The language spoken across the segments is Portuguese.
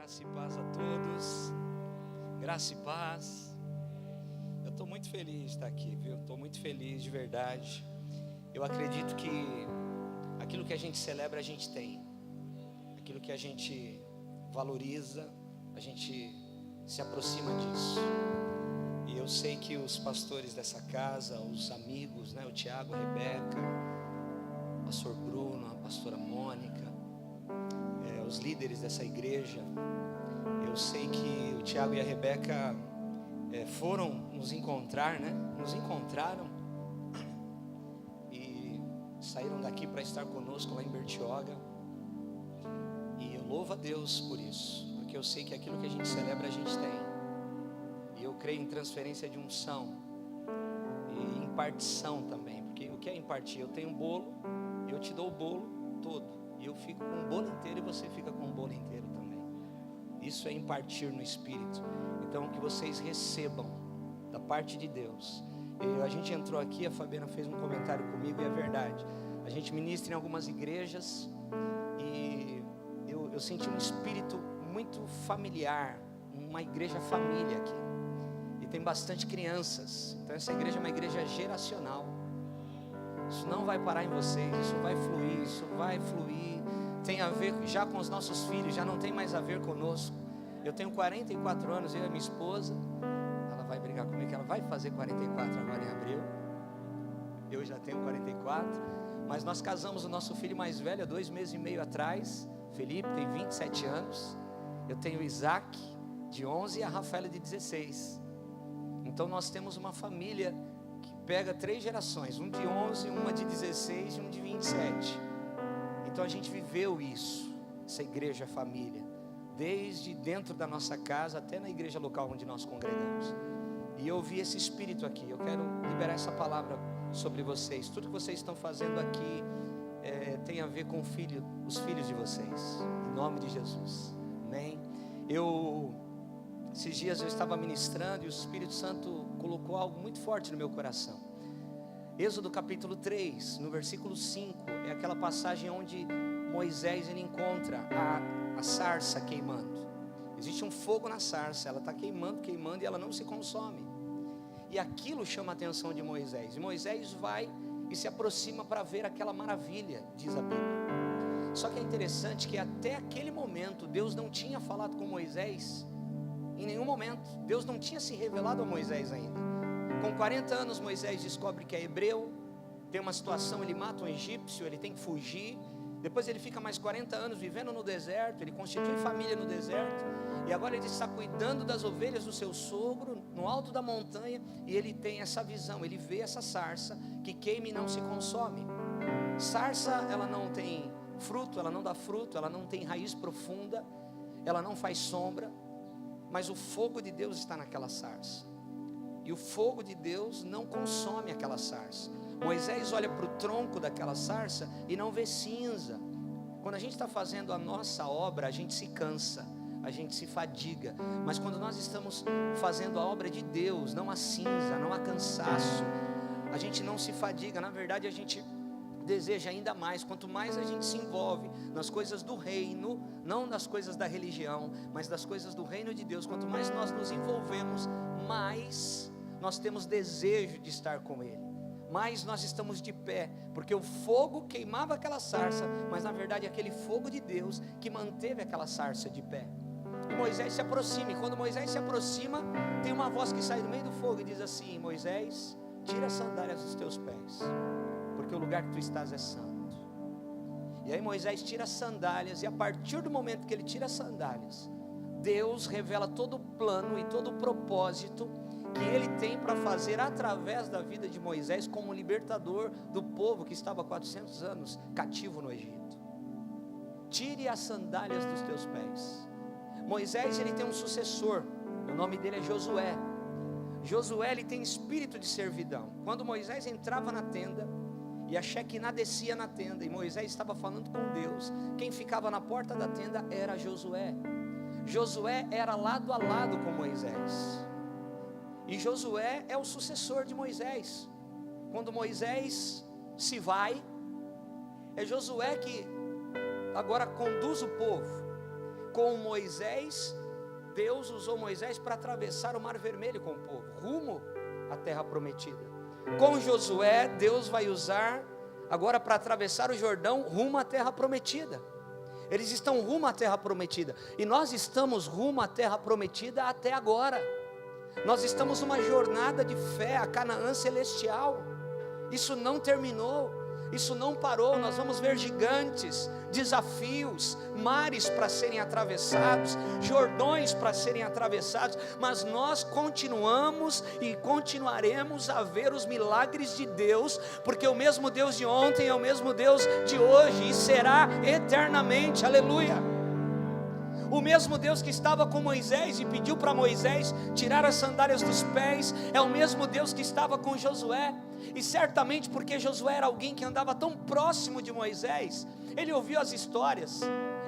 Graça e paz a todos. Graça e paz. Eu estou muito feliz de estar aqui, viu? Estou muito feliz de verdade. Eu acredito que aquilo que a gente celebra, a gente tem. Aquilo que a gente valoriza, a gente se aproxima disso. E eu sei que os pastores dessa casa, os amigos, né? O Tiago, a Rebeca, o pastor Bruno, a pastora Mônica, os líderes dessa igreja. Eu sei que o Tiago e a Rebeca foram nos encontrar, né? Nos encontraram e saíram daqui para estar conosco lá em Bertioga. E eu louvo a Deus por isso, porque eu sei que aquilo que a gente celebra, a gente tem. E eu creio em transferência de unção e impartição também, porque o que é impartir? Eu tenho um bolo, eu te dou o bolo todo, e eu fico com o bolo inteiro e você fica com o bolo inteiro também. Isso é impartir no Espírito. Então que vocês recebam da parte de Deus. A gente entrou aqui, a Fabiana fez um comentário comigo, e é verdade. A gente ministra em algumas igrejas e eu senti um espírito muito familiar, uma igreja família aqui. E tem bastante crianças. Então essa igreja é uma igreja geracional. Isso não vai parar em vocês, isso vai fluir. Tem a ver já com os nossos filhos, já não tem mais a ver conosco. Eu tenho 44 anos, eu e a minha esposa. Ela vai brigar comigo, ela vai fazer 44 agora em abril. Eu já tenho 44. Mas nós casamos o nosso filho mais velho há 2 meses e meio atrás. Felipe tem 27 anos. Eu tenho o Isaac de 11 e a Rafaela de 16. Então nós temos uma família que pega 3 gerações, um de 11, uma de 16 e um de 27. Então a gente viveu isso, essa igreja família, desde dentro da nossa casa até na igreja local onde nós congregamos. E eu vi esse espírito aqui. Eu quero liberar essa palavra sobre vocês. Tudo que vocês estão fazendo aqui tem a ver com os filhos de vocês, em nome de Jesus, amém? Esses dias eu estava ministrando e o Espírito Santo colocou algo muito forte no meu coração. Êxodo capítulo 3, no versículo 5, é aquela passagem onde Moisés ele encontra a sarça queimando. Existe um fogo na sarça, ela está queimando e ela não se consome. E aquilo chama a atenção de Moisés. E Moisés vai e se aproxima para ver aquela maravilha, diz a Bíblia. Só que é interessante que até aquele momento Deus não tinha falado com Moisés. Em nenhum momento, Deus não tinha se revelado a Moisés ainda. Com 40 anos Moisés descobre que é hebreu. Tem uma situação, ele mata um egípcio, ele tem que fugir. Depois ele fica mais 40 anos vivendo no deserto. Ele constitui família no deserto. E agora ele está cuidando das ovelhas do seu sogro, no alto da montanha. E ele tem essa visão, ele vê essa sarça que queima e não se consome. Sarça, ela não tem fruto, ela não dá fruto, ela não tem raiz profunda, ela não faz sombra. Mas o fogo de Deus está naquela sarça. E o fogo de Deus não consome aquela sarça. Moisés olha para o tronco daquela sarça e não vê cinza. Quando a gente está fazendo a nossa obra, a gente se cansa, a gente se fadiga. Mas quando nós estamos fazendo a obra de Deus, não há cinza, não há cansaço. A gente não se fadiga, na verdade a gente deseja ainda mais. Quanto mais a gente se envolve nas coisas do reino, não das coisas da religião, mas das coisas do reino de Deus, quanto mais nós nos envolvemos, mais nós temos desejo de estar com Ele, mais nós estamos de pé, porque o fogo queimava aquela sarça, mas na verdade é aquele fogo de Deus que manteve aquela sarça de pé. E Moisés se aproxima, e quando Moisés se aproxima, tem uma voz que sai do meio do fogo e diz assim: Moisés, tira as sandálias dos teus pés, porque o lugar que tu estás é santo. E aí Moisés tira as sandálias, e a partir do momento que ele tira as sandálias, Deus revela todo o plano e todo o propósito que ele tem para fazer através da vida de Moisés como libertador do povo que estava há 400 anos cativo no Egito. Tire as sandálias dos teus pés. Moisés, ele tem um sucessor, o nome dele é Josué. Josué, ele tem espírito de servidão. Quando Moisés entrava na tenda e a Shekinah descia na tenda e Moisés estava falando com Deus, quem ficava na porta da tenda era Josué. Josué era lado a lado com Moisés. E Josué é o sucessor de Moisés. Quando Moisés se vai, é Josué que agora conduz o povo. Com Moisés, Deus usou Moisés para atravessar o Mar Vermelho com o povo, rumo à terra prometida. Com Josué, Deus vai usar agora para atravessar o Jordão, rumo à terra prometida. Eles estão rumo à terra prometida, e nós estamos rumo à terra prometida até agora. Nós estamos numa jornada de fé a Canaã celestial. Isso não terminou, isso não parou. Nós vamos ver gigantes, desafios, mares para serem atravessados, jordões para serem atravessados, mas nós continuamos e continuaremos a ver os milagres de Deus, porque o mesmo Deus de ontem é o mesmo Deus de hoje e será eternamente. Aleluia. O mesmo Deus que estava com Moisés e pediu para Moisés tirar as sandálias dos pés, é o mesmo Deus que estava com Josué. E certamente porque Josué era alguém que andava tão próximo de Moisés, ele ouviu as histórias.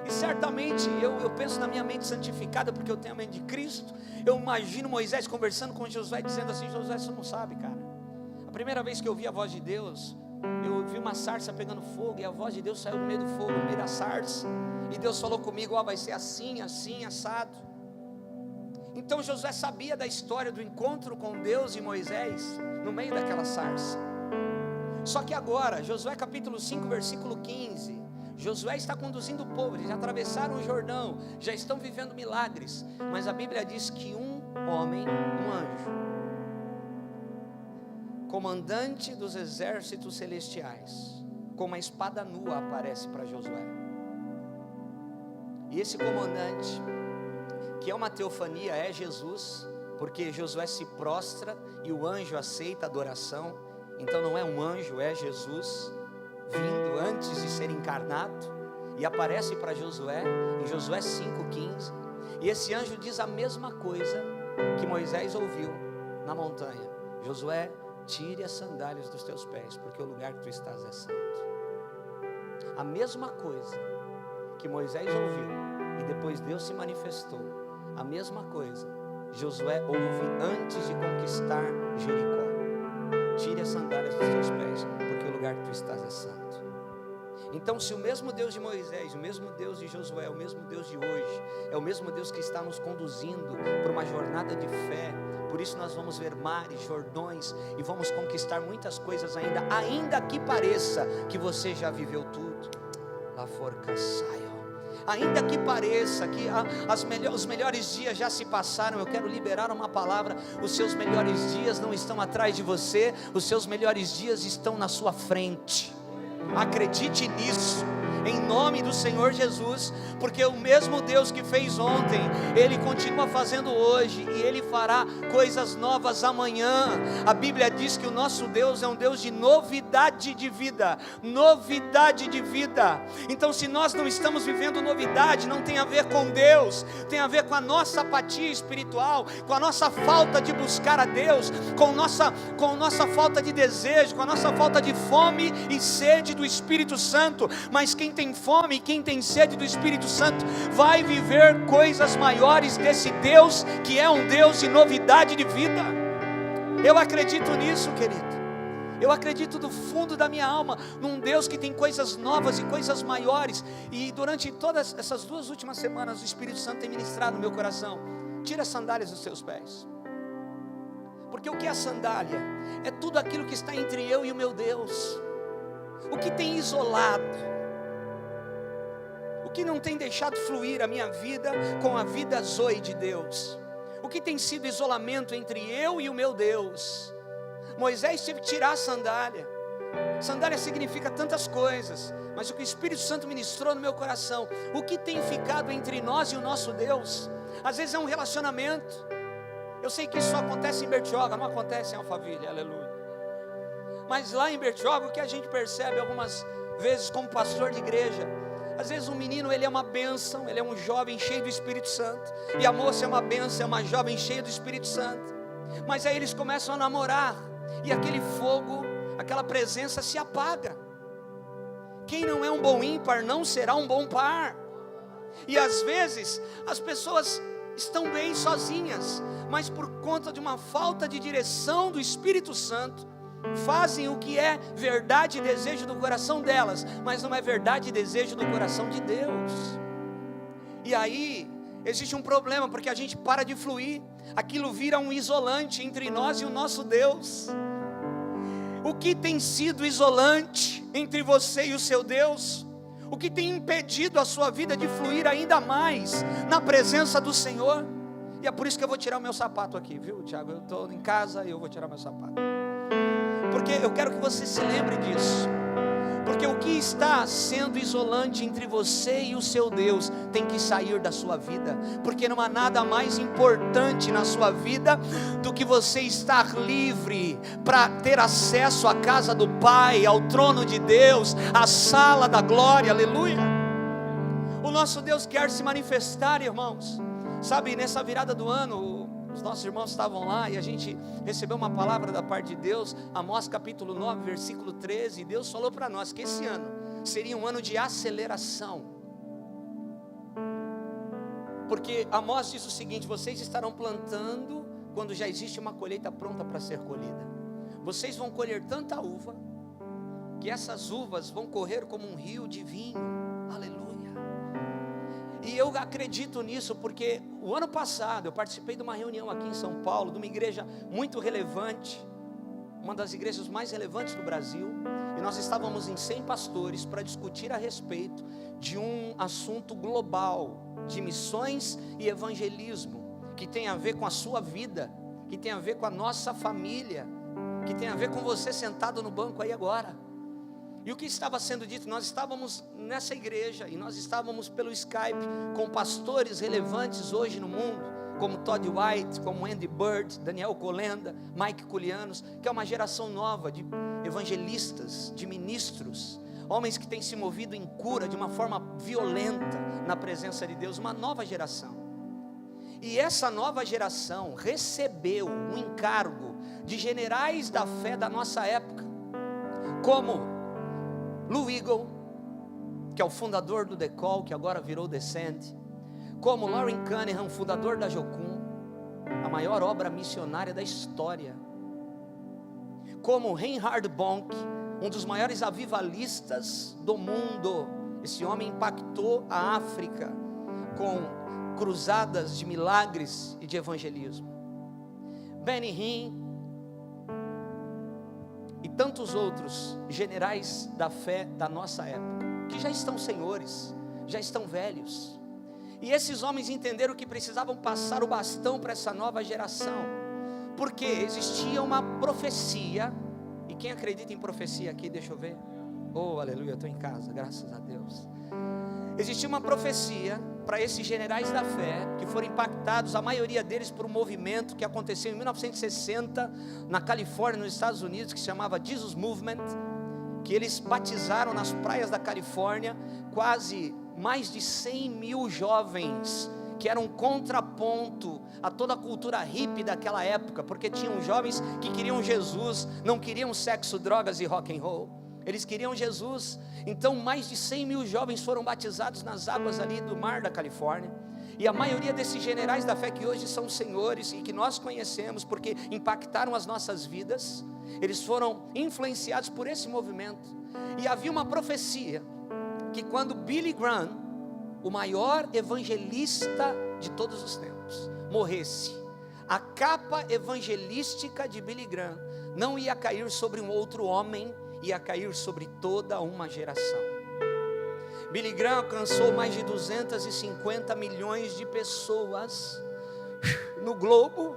E certamente, eu penso na minha mente santificada, porque eu tenho a mente de Cristo. Eu imagino Moisés conversando com Josué, dizendo assim: Josué, você não sabe, cara, a primeira vez que eu ouvi a voz de Deus, eu vi uma sarça pegando fogo, e a voz de Deus saiu do meio do fogo, no meio da sarça, e Deus falou comigo: ó, vai ser assim, assim, assado. Então Josué sabia da história do encontro com Deus e Moisés no meio daquela sarça. Só que agora, Josué capítulo 5, versículo 15, Josué está conduzindo o povo, eles já atravessaram o Jordão, já estão vivendo milagres, mas a Bíblia diz que um homem, um anjo, comandante dos exércitos celestiais, com uma espada nua, aparece para Josué. E esse comandante, que é uma teofania, é Jesus, porque Josué se prostra e o anjo aceita a adoração. Então não é um anjo, é Jesus vindo antes de ser encarnado, e aparece para Josué em Josué 5,15. E esse anjo diz a mesma coisa que Moisés ouviu na montanha: Josué, tire as sandálias dos teus pés, porque o lugar que tu estás é santo. A mesma coisa que Moisés ouviu, e depois Deus se manifestou, a mesma coisa Josué ouve antes de conquistar Jericó: tire as sandálias dos teus pés, porque o lugar que tu estás é santo. Então, se o mesmo Deus de Moisés, o mesmo Deus de Josué, o mesmo Deus de hoje, é o mesmo Deus que está nos conduzindo por uma jornada de fé, por isso nós vamos ver mares, jordões, e vamos conquistar muitas coisas ainda que pareça que você já viveu tudo. Lá forca saia. Ainda que pareça que os melhores dias já se passaram, eu quero liberar uma palavra: os seus melhores dias não estão atrás de você, os seus melhores dias estão na sua frente. Acredite nisso, em nome do Senhor Jesus, porque o mesmo Deus que fez ontem, Ele continua fazendo hoje, e Ele fará coisas novas amanhã. A Bíblia diz que o nosso Deus é um Deus de novidade de vida, novidade de vida. Então, se nós não estamos vivendo novidade, não tem a ver com Deus, tem a ver com a nossa apatia espiritual, com a nossa falta de buscar a Deus, com nossa falta de desejo, com a nossa falta de fome e sede do Espírito Santo. Mas quem tem fome, quem tem sede do Espírito Santo, vai viver coisas maiores desse Deus, que é um Deus de novidade de vida. Eu acredito nisso, querido. Eu acredito do fundo da minha alma num Deus que tem coisas novas e coisas maiores. E durante todas essas 2 últimas semanas, o Espírito Santo tem ministrado no meu coração: tira as sandálias dos seus pés. Porque o que é a sandália? É tudo aquilo que está entre eu e o meu Deus, o que tem isolado, o que não tem deixado fluir a minha vida com a vida zoe de Deus, o que tem sido isolamento entre eu e o meu Deus. Moisés teve que tirar a sandália. Sandália significa tantas coisas, mas o que o Espírito Santo ministrou no meu coração: o que tem ficado entre nós e o nosso Deus? Às vezes é um relacionamento. Eu sei que isso só acontece em Bertioga, não acontece em Alphaville, aleluia. Mas lá em Bertioga, o que a gente percebe algumas vezes como pastor de igreja, às vezes um menino, ele é uma bênção, ele é um jovem cheio do Espírito Santo, e a moça é uma bênção, é uma jovem cheia do Espírito Santo, mas aí eles começam a namorar, e aquele fogo, aquela presença se apaga. Quem não é um bom ímpar não será um bom par. E às vezes as pessoas estão bem sozinhas, mas por conta de uma falta de direção do Espírito Santo, fazem o que é verdade e desejo do coração delas, mas não é verdade e desejo do coração de Deus. E aí existe um problema, porque a gente para de fluir, aquilo vira um isolante entre nós e o nosso Deus. O que tem sido isolante entre você e o seu Deus? O que tem impedido a sua vida de fluir ainda mais na presença do Senhor? E é por isso que eu vou tirar o meu sapato aqui, viu, Tiago? Eu estou em casa e eu vou tirar meu sapato, porque eu quero que você se lembre disso. Porque o que está sendo isolante entre você e o seu Deus tem que sair da sua vida. Porque não há nada mais importante na sua vida do que você estar livre para ter acesso à casa do Pai, ao trono de Deus, à sala da glória, aleluia. O nosso Deus quer se manifestar, irmãos. Sabe, nessa virada do ano, os nossos irmãos estavam lá e a gente recebeu uma palavra da parte de Deus, Amós capítulo 9, versículo 13, e Deus falou para nós que esse ano seria um ano de aceleração, porque Amós diz o seguinte: vocês estarão plantando quando já existe uma colheita pronta para ser colhida. Vocês vão colher tanta uva, que essas uvas vão correr como um rio de vinho, aleluia. E eu acredito nisso, porque o ano passado eu participei de uma reunião aqui em São Paulo, de uma igreja muito relevante, uma das igrejas mais relevantes do Brasil, e nós estávamos em 100 pastores para discutir a respeito de um assunto global, de missões e evangelismo, que tem a ver com a sua vida, que tem a ver com a nossa família, que tem a ver com você sentado no banco aí agora. E o que estava sendo dito? Nós estávamos nessa igreja e nós estávamos pelo Skype com pastores relevantes hoje no mundo, como Todd White, como Andy Bird, Daniel Colenda, Mike Culianos, que é uma geração nova de evangelistas, de ministros, homens que têm se movido em cura de uma forma violenta na presença de Deus, uma nova geração. E essa nova geração recebeu um encargo de generais da fé da nossa época, como Lou Engle, que é o fundador do The Call, que agora virou Descend, como Loren Cunningham, fundador da Jocum, a maior obra missionária da história, como Reinhard Bonk, um dos maiores avivalistas do mundo. Esse homem impactou a África com cruzadas de milagres e de evangelismo. Benny Hinn e tantos outros generais da fé da nossa época, que já estão senhores, já estão velhos, e esses homens entenderam que precisavam passar o bastão para essa nova geração, porque existia uma profecia. E quem acredita em profecia aqui, deixa eu ver, oh aleluia, eu estou em casa, graças a Deus. Existia uma profecia para esses generais da fé, que foram impactados, a maioria deles por um movimento que aconteceu em 1960, na Califórnia, nos Estados Unidos, que se chamava Jesus Movement, que eles batizaram nas praias da Califórnia, quase mais de 100 mil jovens, que eram um contraponto a toda a cultura hippie daquela época, porque tinham jovens que queriam Jesus, não queriam sexo, drogas e rock and roll, eles queriam Jesus. Então mais de 100 mil jovens foram batizados nas águas ali do mar da Califórnia, e a maioria desses generais da fé que hoje são senhores e que nós conhecemos porque impactaram as nossas vidas, eles foram influenciados por esse movimento. E havia uma profecia que quando Billy Graham, o maior evangelista de todos os tempos, morresse, a capa evangelística de Billy Graham não ia cair sobre um outro homem, ia cair sobre toda uma geração. Billy Graham alcançou mais de 250 milhões de pessoas no globo,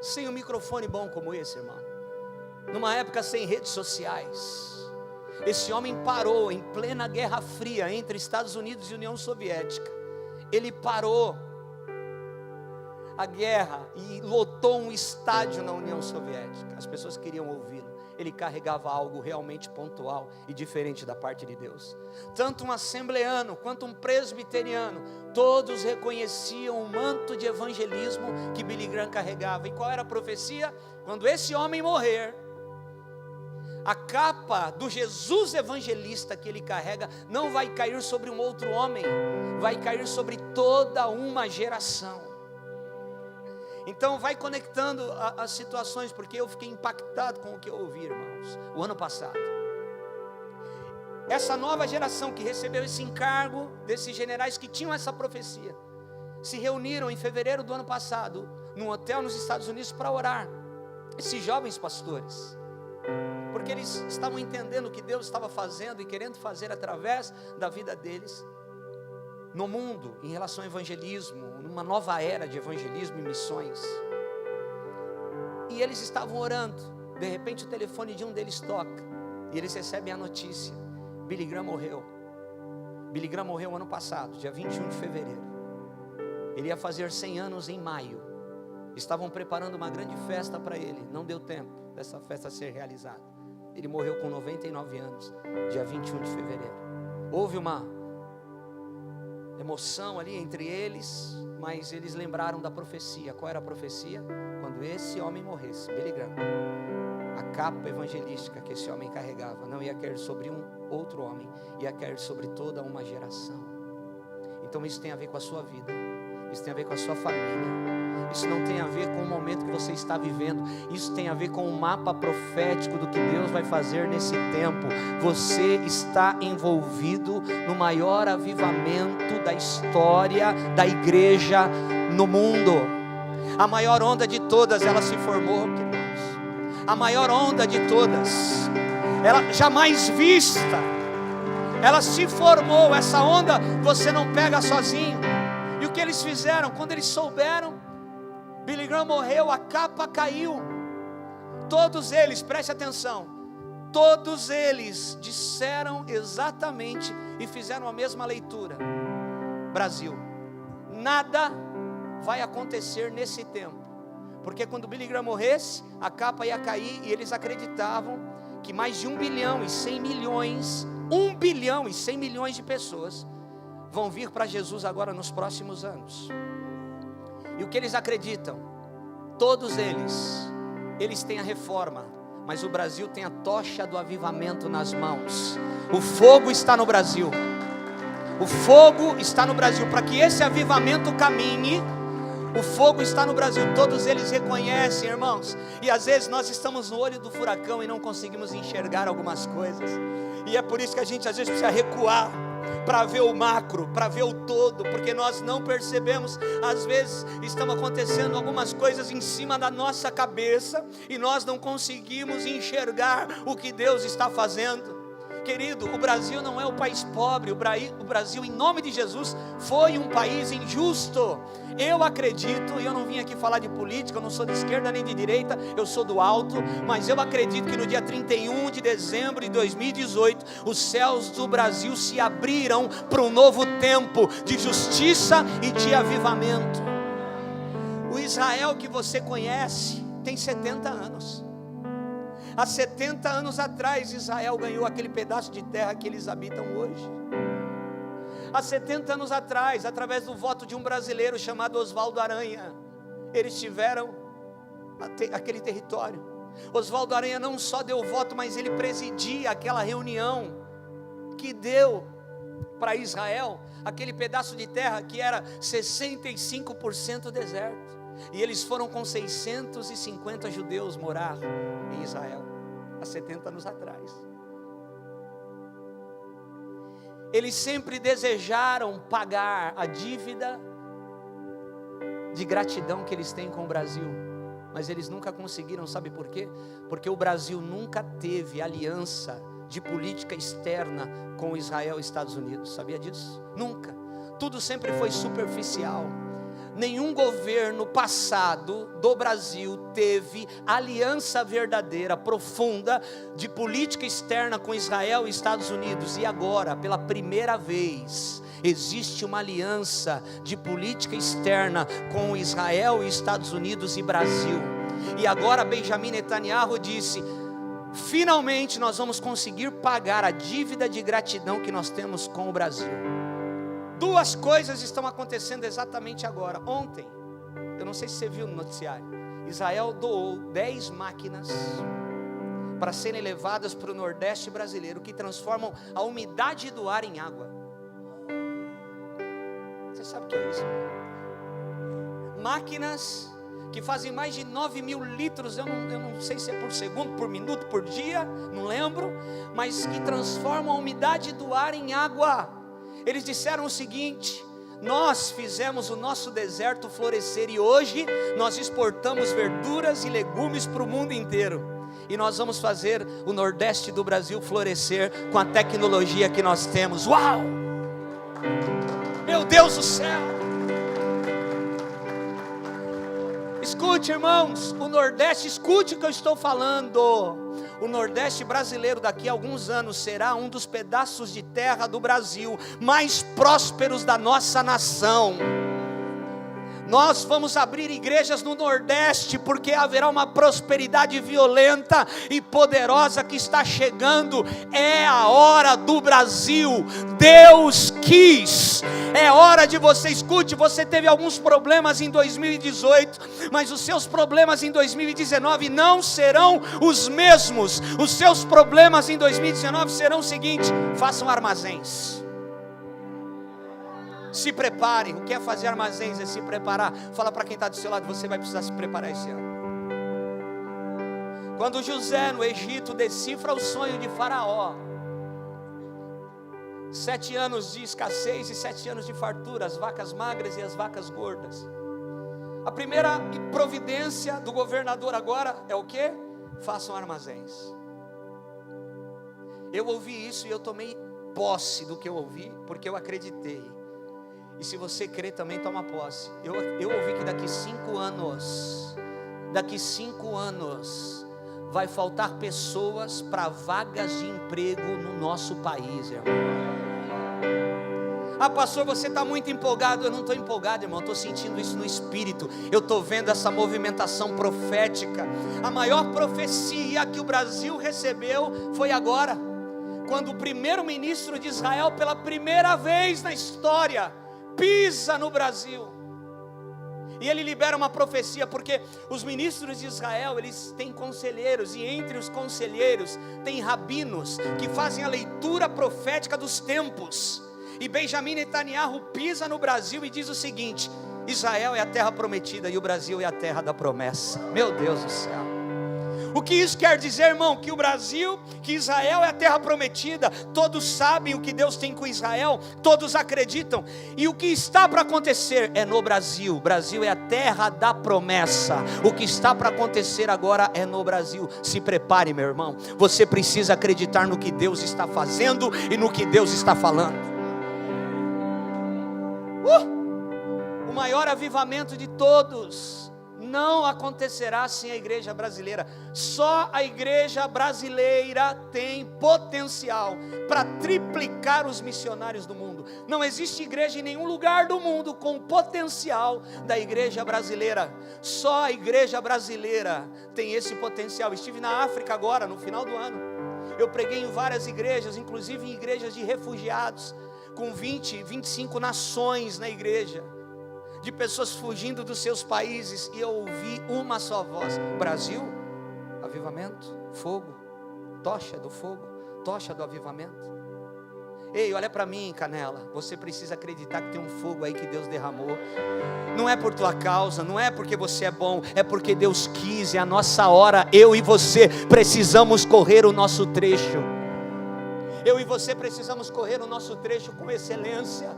sem um microfone bom como esse, irmão, numa época sem redes sociais. Esse homem parou em plena Guerra Fria entre Estados Unidos e União Soviética. Ele parou a guerra e lotou um estádio na União Soviética. As pessoas queriam ouvi-lo. Ele carregava algo realmente pontual e diferente da parte de Deus. Tanto um assembleano quanto um presbiteriano, todos reconheciam o manto de evangelismo que Billy Graham carregava. E qual era a profecia? Quando esse homem morrer, a capa do Jesus evangelista que ele carrega não vai cair sobre um outro homem, vai cair sobre toda uma geração. Então vai conectando as situações, porque eu fiquei impactado com o que eu ouvi, irmãos, o ano passado. essa nova geração que recebeu esse encargo desses generais que tinham essa profecia, se reuniram em fevereiro do ano passado, num hotel nos Estados Unidos, para orar. Esses jovens pastores, porque eles estavam entendendo o que Deus estava fazendo e querendo fazer através da vida deles no mundo, em relação ao evangelismo, numa nova era de evangelismo e missões. E eles estavam orando. De repente o telefone de um deles toca e eles recebem a notícia: Billy Graham morreu. Billy Graham morreu ano passado, dia 21 de fevereiro. Ele ia fazer 100 anos em maio. Estavam preparando uma grande festa para ele. Não deu tempo dessa festa ser realizada. Ele morreu com 99 anos, dia 21 de fevereiro. Houve uma emoção ali entre eles, mas eles lembraram da profecia. Qual era a profecia? Quando esse homem morresse, Billy Graham, a capa evangelística que esse homem carregava não ia cair sobre um outro homem, ia cair sobre toda uma geração. Então isso tem a ver com a sua vida, isso tem a ver com a sua família, isso não tem a ver com o momento que você está vivendo, isso tem a ver com o mapa profético do que Deus vai fazer nesse tempo. Você está envolvido no maior avivamento da história da igreja no mundo. A maior onda de todas, ela se formou, irmãos. A maior onda de todas, ela jamais vista, ela se formou. Essa onda você não pega sozinho. E o que eles fizeram? Quando eles souberam, Billy Graham morreu, a capa caiu. Todos eles, preste atenção, todos eles disseram exatamente e fizeram a mesma leitura: Brasil, nada vai acontecer nesse tempo, porque quando Billy Graham morresse, a capa ia cair, e eles acreditavam que mais de 1 bilhão e 100 milhões, 1 bilhão e 100 milhões de pessoas vão vir para Jesus agora nos próximos anos. E o que eles acreditam? Todos eles têm a reforma, mas o Brasil tem a tocha do avivamento nas mãos. O fogo está no Brasil. O fogo está no Brasil. Para que esse avivamento caminhe, o fogo está no Brasil. Todos eles reconhecem, irmãos. E às vezes nós estamos no olho do furacão e não conseguimos enxergar algumas coisas. E é por isso que a gente às vezes precisa recuar para ver o macro, para ver o todo, porque nós não percebemos. Às vezes estão acontecendo algumas coisas em cima da nossa cabeça e nós não conseguimos enxergar o que Deus está fazendo. Querido, o Brasil não é o país pobre. O Brasil, em nome de Jesus, foi um país injusto. Eu acredito, e eu não vim aqui falar de política, eu não sou de esquerda nem de direita, eu sou do alto, mas eu acredito que no dia 31 de dezembro de 2018, os céus do Brasil se abriram para um novo tempo de justiça e de avivamento. O Israel que você conhece tem 70 anos. Há 70 anos atrás, Israel ganhou aquele pedaço de terra que eles habitam hoje. Há 70 anos atrás, através do voto de um brasileiro chamado Oswaldo Aranha, eles tiveram aquele território. Oswaldo Aranha não só deu o voto, mas ele presidia aquela reunião que deu para Israel aquele pedaço de terra que era 65% deserto. E eles foram com 650 judeus morar em Israel, há 70 anos atrás. Eles sempre desejaram pagar a dívida de gratidão que eles têm com o Brasil, mas eles nunca conseguiram. Sabe por quê? Porque o Brasil nunca teve aliança de política externa com Israel e Estados Unidos. Sabia disso? Nunca. Tudo sempre foi superficial. Nenhum governo passado do Brasil teve aliança verdadeira, profunda, de política externa com Israel e Estados Unidos. E agora, pela primeira vez, existe uma aliança de política externa com Israel e Estados Unidos e Brasil. E agora Benjamin Netanyahu disse: finalmente nós vamos conseguir pagar a dívida de gratidão que nós temos com o Brasil. Duas coisas estão acontecendo exatamente agora. Ontem, eu não sei se você viu no noticiário, Israel doou 10 máquinas para serem levadas para o Nordeste brasileiro, que transformam a umidade do ar em água. Você sabe o que é isso? Máquinas que fazem mais de 9.000 litros, eu não sei se é por segundo, por minuto, por dia, não lembro, mas que transformam a umidade do ar em água. Eles disseram o seguinte: nós fizemos o nosso deserto florescer e hoje nós exportamos verduras e legumes para o mundo inteiro. E nós vamos fazer o Nordeste do Brasil florescer com a tecnologia que nós temos. Uau! Meu Deus do céu! Escute, irmãos, o Nordeste, escute o que eu estou falando. O Nordeste brasileiro daqui a alguns anos será um dos pedaços de terra do Brasil mais prósperos da nossa nação. Nós vamos abrir igrejas no Nordeste, porque haverá uma prosperidade violenta e poderosa que está chegando. É a hora do Brasil. Deus quis. É hora de você, escute, você teve alguns problemas em 2018, mas os seus problemas em 2019 não serão os mesmos. Os seus problemas em 2019 serão o seguinte: façam armazéns. Se prepare. O que é fazer armazéns? É se preparar. Fala para quem está do seu lado: você vai precisar se preparar esse ano. Quando José no Egito decifra o sonho de Faraó, 7 anos de escassez e 7 anos de fartura, as vacas magras e as vacas gordas. A primeira providência do governador agora é o quê? Façam armazéns. Eu ouvi isso e eu tomei posse do que eu ouvi, porque eu acreditei. E se você crê também, toma posse. Eu ouvi que daqui 5 anos vai faltar pessoas para vagas de emprego no nosso país, irmão. Ah, pastor, você está muito empolgado. Eu não estou empolgado, irmão, eu estou sentindo isso no espírito. Eu estou vendo essa movimentação profética. A maior profecia que o Brasil recebeu foi agora, quando o primeiro-ministro de Israel, pela primeira vez na história, pisa no Brasil. E ele libera uma profecia, porque os ministros de Israel, eles têm conselheiros, e entre os conselheiros tem rabinos que fazem a leitura profética dos tempos. E Benjamin Netanyahu pisa no Brasil e diz o seguinte: Israel é a terra prometida e o Brasil é a terra da promessa. Meu Deus do céu. O que isso quer dizer, irmão? Que o Brasil, que Israel é a terra prometida. Todos sabem o que Deus tem com Israel, todos acreditam. E o que está para acontecer é no Brasil. O Brasil é a terra da promessa. O que está para acontecer agora é no Brasil. Se prepare, meu irmão. Você precisa acreditar no que Deus está fazendo e no que Deus está falando. O maior avivamento de todos não acontecerá sem a igreja brasileira. Só a igreja brasileira tem potencial para triplicar os missionários do mundo. Não existe igreja em nenhum lugar do mundo com o potencial da igreja brasileira. Só a igreja brasileira tem esse potencial. Estive na África agora, no final do ano. Eu preguei em várias igrejas, inclusive em igrejas de refugiados, com 20, 25 nações na igreja, de pessoas fugindo dos seus países, e eu ouvi uma só voz: Brasil, avivamento, fogo, tocha do fogo, tocha do avivamento. Ei, olha para mim, Canela, você precisa acreditar que tem um fogo aí que Deus derramou. Não é por tua causa, não é porque você é bom, é porque Deus quis, é a nossa hora. Eu e você precisamos correr o nosso trecho. Eu e você precisamos correr o nosso trecho com excelência,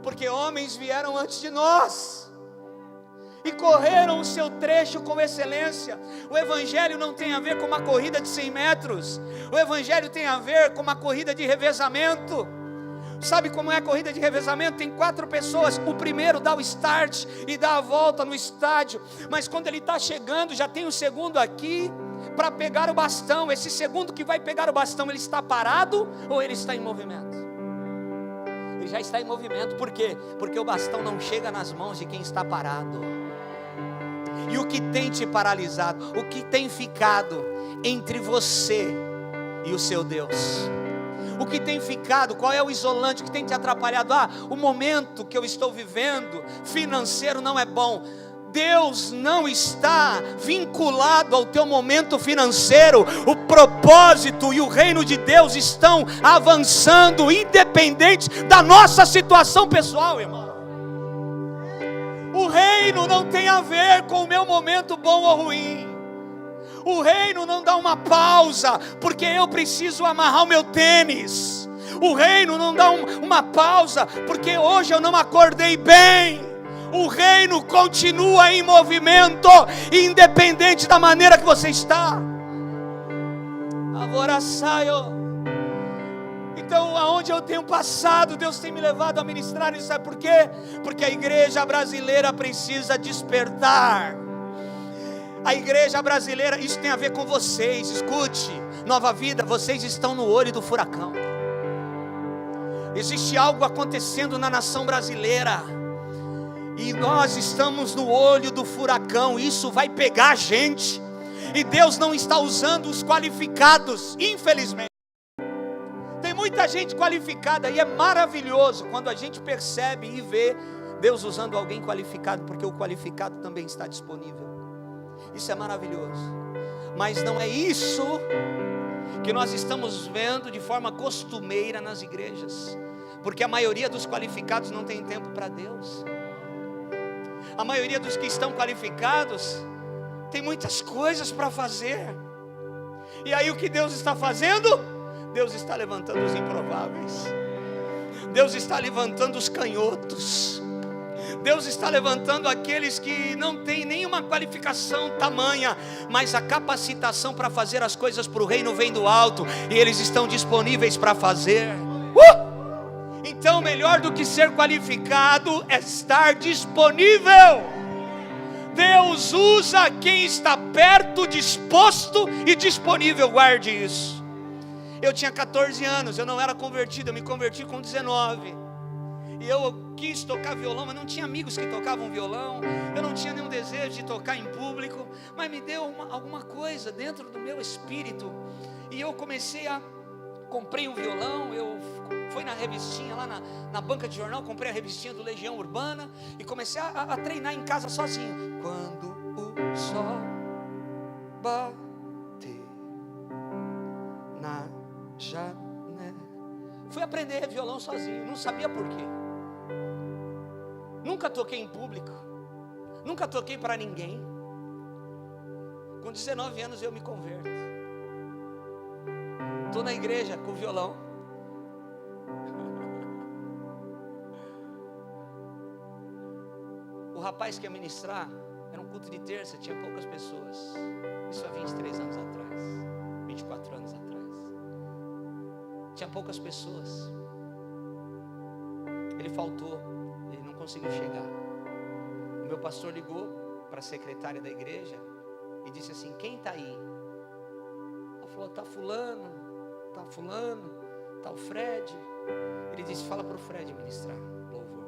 porque homens vieram antes de nós e correram o seu trecho com excelência. O evangelho não tem a ver com uma corrida de 100 metros. O evangelho tem a ver com uma corrida de revezamento. Sabe como é a corrida de revezamento? Tem 4 pessoas. O primeiro dá o start e dá a volta no estádio, mas quando ele está chegando, já tem o segundo aqui para pegar o bastão. Esse segundo que vai pegar o bastão, ele está parado ou ele está em movimento? Ele já está em movimento. Por quê? Porque o bastão não chega nas mãos de quem está parado. E o que tem te paralisado? O que tem ficado entre você e o seu Deus? O que tem ficado? Qual é o isolante que tem te atrapalhado? O momento que eu estou vivendo financeiro não é bom. Deus não está vinculado ao teu momento financeiro. O propósito e o reino de Deus estão avançando, independente da nossa situação pessoal, irmão. O reino reino não tem a ver com o meu momento bom ou ruim. O reino não dá uma pausa, porque eu preciso amarrar o meu tênis. O reino não dá uma pausa, porque hoje eu não acordei bem. O reino continua em movimento, independente da maneira que você está. Agora saio. Então, aonde eu tenho passado, Deus tem me levado a ministrar isso. Sabe por quê? Porque a igreja brasileira precisa despertar. A igreja brasileira, isso tem a ver com vocês. Escute, Nova Vida, vocês estão no olho do furacão. Existe algo acontecendo na nação brasileira, e nós estamos no olho do furacão. Isso vai pegar a gente, e Deus não está usando os qualificados, infelizmente. Tem muita gente qualificada, e é maravilhoso quando a gente percebe e vê Deus usando alguém qualificado, porque o qualificado também está disponível. Isso é maravilhoso. Mas não é isso que nós estamos vendo de forma costumeira nas igrejas, porque a maioria dos qualificados não tem tempo para Deus. A maioria dos que estão qualificados tem muitas coisas para fazer. E aí o que Deus está fazendo? Deus está levantando os improváveis. Deus está levantando os canhotos. Deus está levantando aqueles que não têm nenhuma qualificação tamanha, mas a capacitação para fazer as coisas para o reino vem do alto, e eles estão disponíveis para fazer. Então, melhor do que ser qualificado é estar disponível. Deus usa quem está perto, disposto e disponível. Guarde isso. Eu tinha 14 anos, eu não era convertido, eu me converti com 19. E eu quis tocar violão, mas não tinha amigos que tocavam violão. Eu não tinha nenhum desejo de tocar em público, mas me deu alguma coisa dentro do meu espírito. E eu comprei um violão. Eu fui na revistinha lá na banca de jornal, comprei a revistinha do Legião Urbana e comecei a treinar em casa sozinho. Quando o sol bater na janela. Fui aprender violão sozinho, não sabia por quê. Nunca toquei em público, nunca toquei para ninguém. Com 19 anos eu me converto. Estou na igreja com violão. O rapaz que ia ministrar, era um culto de terça, tinha poucas pessoas. Isso há 23 anos atrás, 24 anos atrás. Tinha poucas pessoas. Ele faltou, ele não conseguiu chegar. O meu pastor ligou para a secretária da igreja e disse assim: quem está aí? Ela falou: está fulano, está o Fred. Ele disse: fala para o Fred ministrar louvor.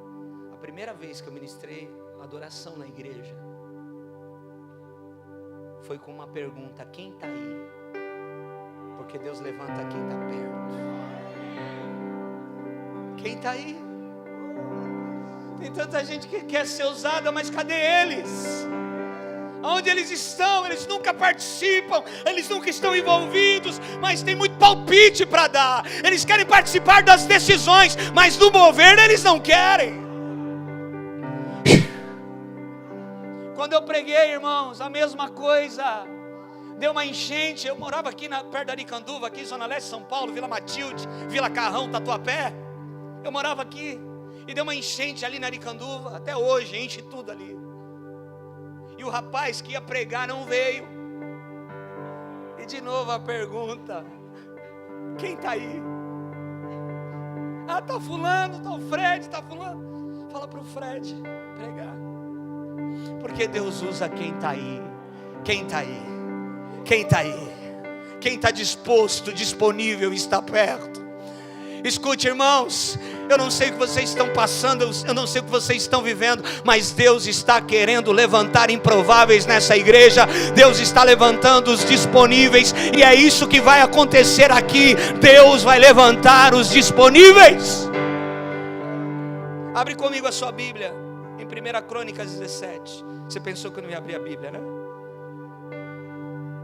A primeira vez que eu ministrei adoração na igreja foi com uma pergunta: quem está aí? Porque Deus levanta quem está perto. Quem está aí? Tem tanta gente que quer ser usada, mas cadê eles? Onde eles estão? Eles nunca participam, eles nunca estão envolvidos, mas tem muito palpite para dar. Eles querem participar das decisões, mas do mover eles não querem. Quando eu preguei, irmãos, a mesma coisa. Deu uma enchente. Eu morava aqui perto da Aricanduva, aqui Zona Leste de São Paulo, Vila Matilde, Vila Carrão, Tatuapé. Eu morava aqui e deu uma enchente ali na Aricanduva. Até hoje enche tudo ali. E o rapaz que ia pregar não veio. E de novo a pergunta: quem está aí? Ah, está fulano, está o Fred, está fulano. Fala para o Fred pregar. Porque Deus usa quem está aí. Quem está aí? Quem está aí? Quem está disposto, disponível, está perto. Escute, irmãos, eu não sei o que vocês estão passando, eu não sei o que vocês estão vivendo, mas Deus está querendo levantar improváveis nessa igreja. Deus está levantando os disponíveis, e é isso que vai acontecer aqui. Deus vai levantar os disponíveis. Abre comigo a sua Bíblia em 1 Crônicas 17. Você pensou que eu não ia abrir a Bíblia, né?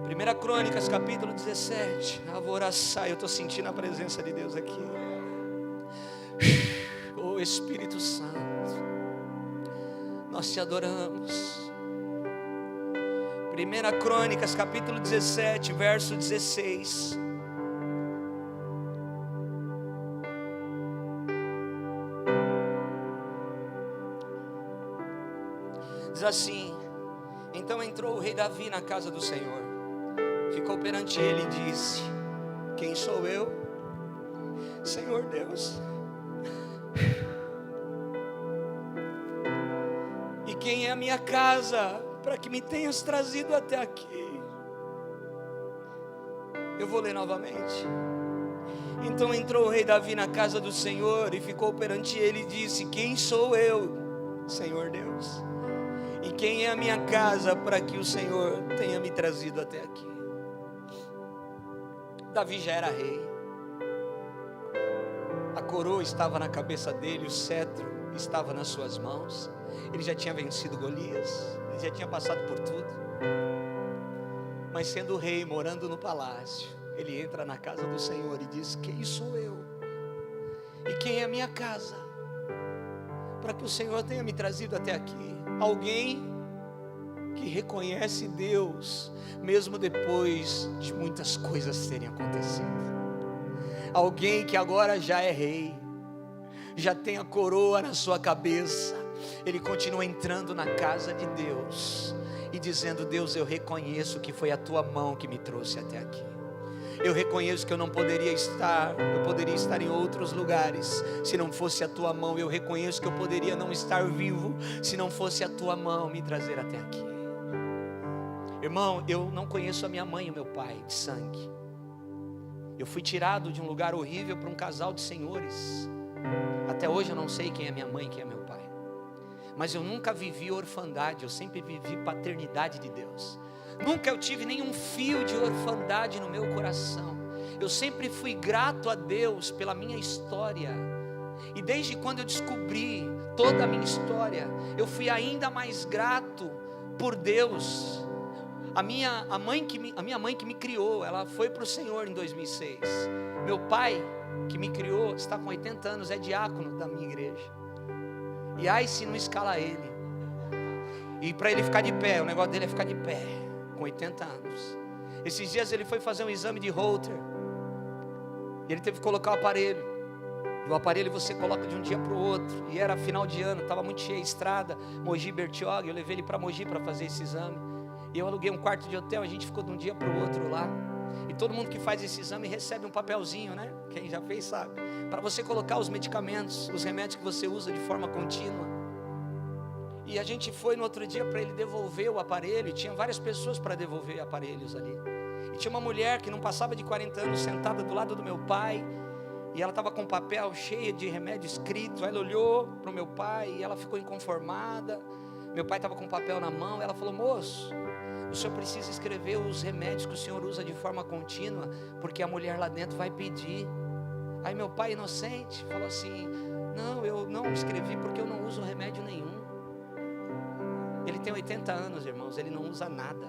1 Crônicas capítulo 17. Eu estou sentindo a presença de Deus aqui. Oh Espírito Santo, nós te adoramos. 1 Crônicas, capítulo 17, verso 16. Diz assim: então entrou o rei Davi na casa do Senhor, ficou perante ele e disse: quem sou eu, Senhor Deus? E quem é a minha casa para que me tenhas trazido até aqui? Eu vou ler novamente. Então entrou o rei Davi na casa do Senhor e ficou perante ele e disse: quem sou eu, Senhor Deus? E quem é a minha casa para que o Senhor tenha me trazido até aqui? Davi já era rei, a coroa estava na cabeça dele, o cetro estava nas suas mãos, ele já tinha vencido Golias, ele já tinha passado por tudo. Mas sendo rei, morando no palácio, ele entra na casa do Senhor e diz: quem sou eu? E quem é a minha casa para que o Senhor tenha me trazido até aqui? Alguém que reconhece Deus, mesmo depois de muitas coisas terem acontecido. Alguém que agora já é rei, já tem a coroa na sua cabeça. Ele continua entrando na casa de Deus e dizendo: Deus, eu reconheço que foi a tua mão que me trouxe até aqui. Eu reconheço que eu não poderia estar, eu poderia estar em outros lugares se não fosse a tua mão. Eu reconheço que eu poderia não estar vivo se não fosse a tua mão me trazer até aqui. Irmão, eu não conheço a minha mãe e o meu pai de sangue. Eu fui tirado de um lugar horrível para um casal de senhores. Até hoje eu não sei quem é minha mãe e quem é meu pai. Mas eu nunca vivi orfandade, eu sempre vivi paternidade de Deus. Nunca eu tive nenhum fio de orfandade no meu coração. Eu sempre fui grato a Deus pela minha história. E desde quando eu descobri toda a minha história, eu fui ainda mais grato por Deus. A minha mãe que me criou, ela foi para o Senhor em 2006. Meu pai que me criou está com 80 anos, é diácono da minha igreja. E aí se não escala ele. E para ele ficar de pé, o negócio dele é ficar de pé, com 80 anos. Esses dias ele foi fazer um exame de Holter. E ele teve que colocar o aparelho. E o aparelho você coloca de um dia para o outro. E era final de ano, estava muito cheia a estrada, Mogi Bertioga. Eu levei ele para Mogi para fazer esse exame. E eu aluguei um quarto de hotel, a gente ficou de um dia para o outro lá. E todo mundo que faz esse exame recebe um papelzinho, né? Quem já fez sabe. Para você colocar os medicamentos, os remédios que você usa de forma contínua. E a gente foi no outro dia para ele devolver o aparelho. E tinha várias pessoas para devolver aparelhos ali. E tinha uma mulher que não passava de 40 anos sentada do lado do meu pai. E ela estava com um papel cheio de remédio escrito. Aí ela olhou para o meu pai e ela ficou inconformada. Meu pai estava com um papel na mão. Ela falou: moço, o senhor precisa escrever os remédios que o senhor usa de forma contínua, porque a mulher lá dentro vai pedir. Aí meu pai, inocente, falou assim: não, eu não escrevi porque eu não uso remédio nenhum. Ele tem 80 anos, irmãos, ele não usa nada.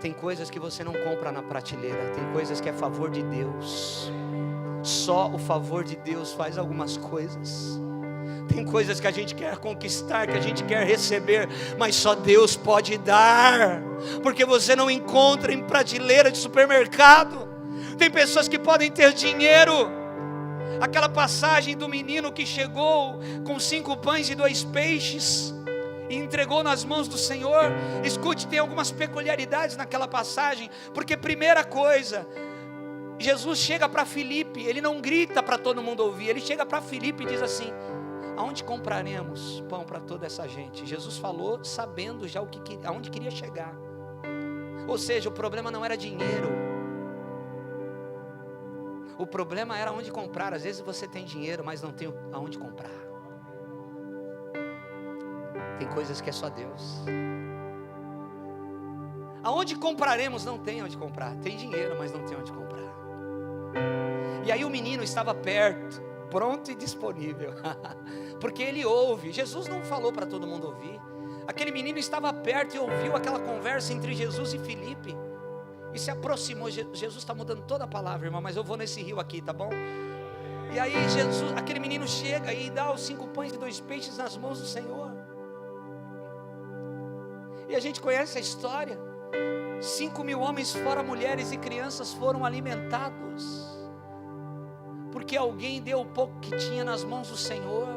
Tem coisas que você não compra na prateleira, tem coisas que é favor de Deus. Só o favor de Deus faz algumas coisas. Tem coisas que a gente quer conquistar, que a gente quer receber, mas só Deus pode dar, porque você não encontra em prateleira de supermercado. Tem pessoas que podem ter dinheiro. Aquela passagem do menino que chegou com 5 pães e 2 peixes e entregou nas mãos do Senhor. Escute, tem algumas peculiaridades naquela passagem, porque primeira coisa, Jesus chega para Filipe, ele não grita para todo mundo ouvir, ele chega para Filipe e diz assim: aonde compraremos pão para toda essa gente? Jesus falou sabendo já aonde queria chegar. Ou seja, o problema não era dinheiro. O problema era onde comprar. Às vezes você tem dinheiro, mas não tem aonde comprar. Tem coisas que é só Deus. Aonde compraremos? Não tem onde comprar. Tem dinheiro, mas não tem onde comprar. E aí o menino estava perto, pronto e disponível, porque ele ouve. Jesus não falou para todo mundo ouvir. Aquele menino estava perto e ouviu aquela conversa entre Jesus e Filipe e se aproximou. Jesus está mudando toda a palavra, irmão, mas eu vou nesse rio aqui, tá bom? E aí aquele menino chega e dá os 5 pães e 2 peixes nas mãos do Senhor. E a gente conhece a história. 5.000 homens, fora mulheres e crianças, foram alimentados, porque alguém deu o pouco que tinha nas mãos do Senhor.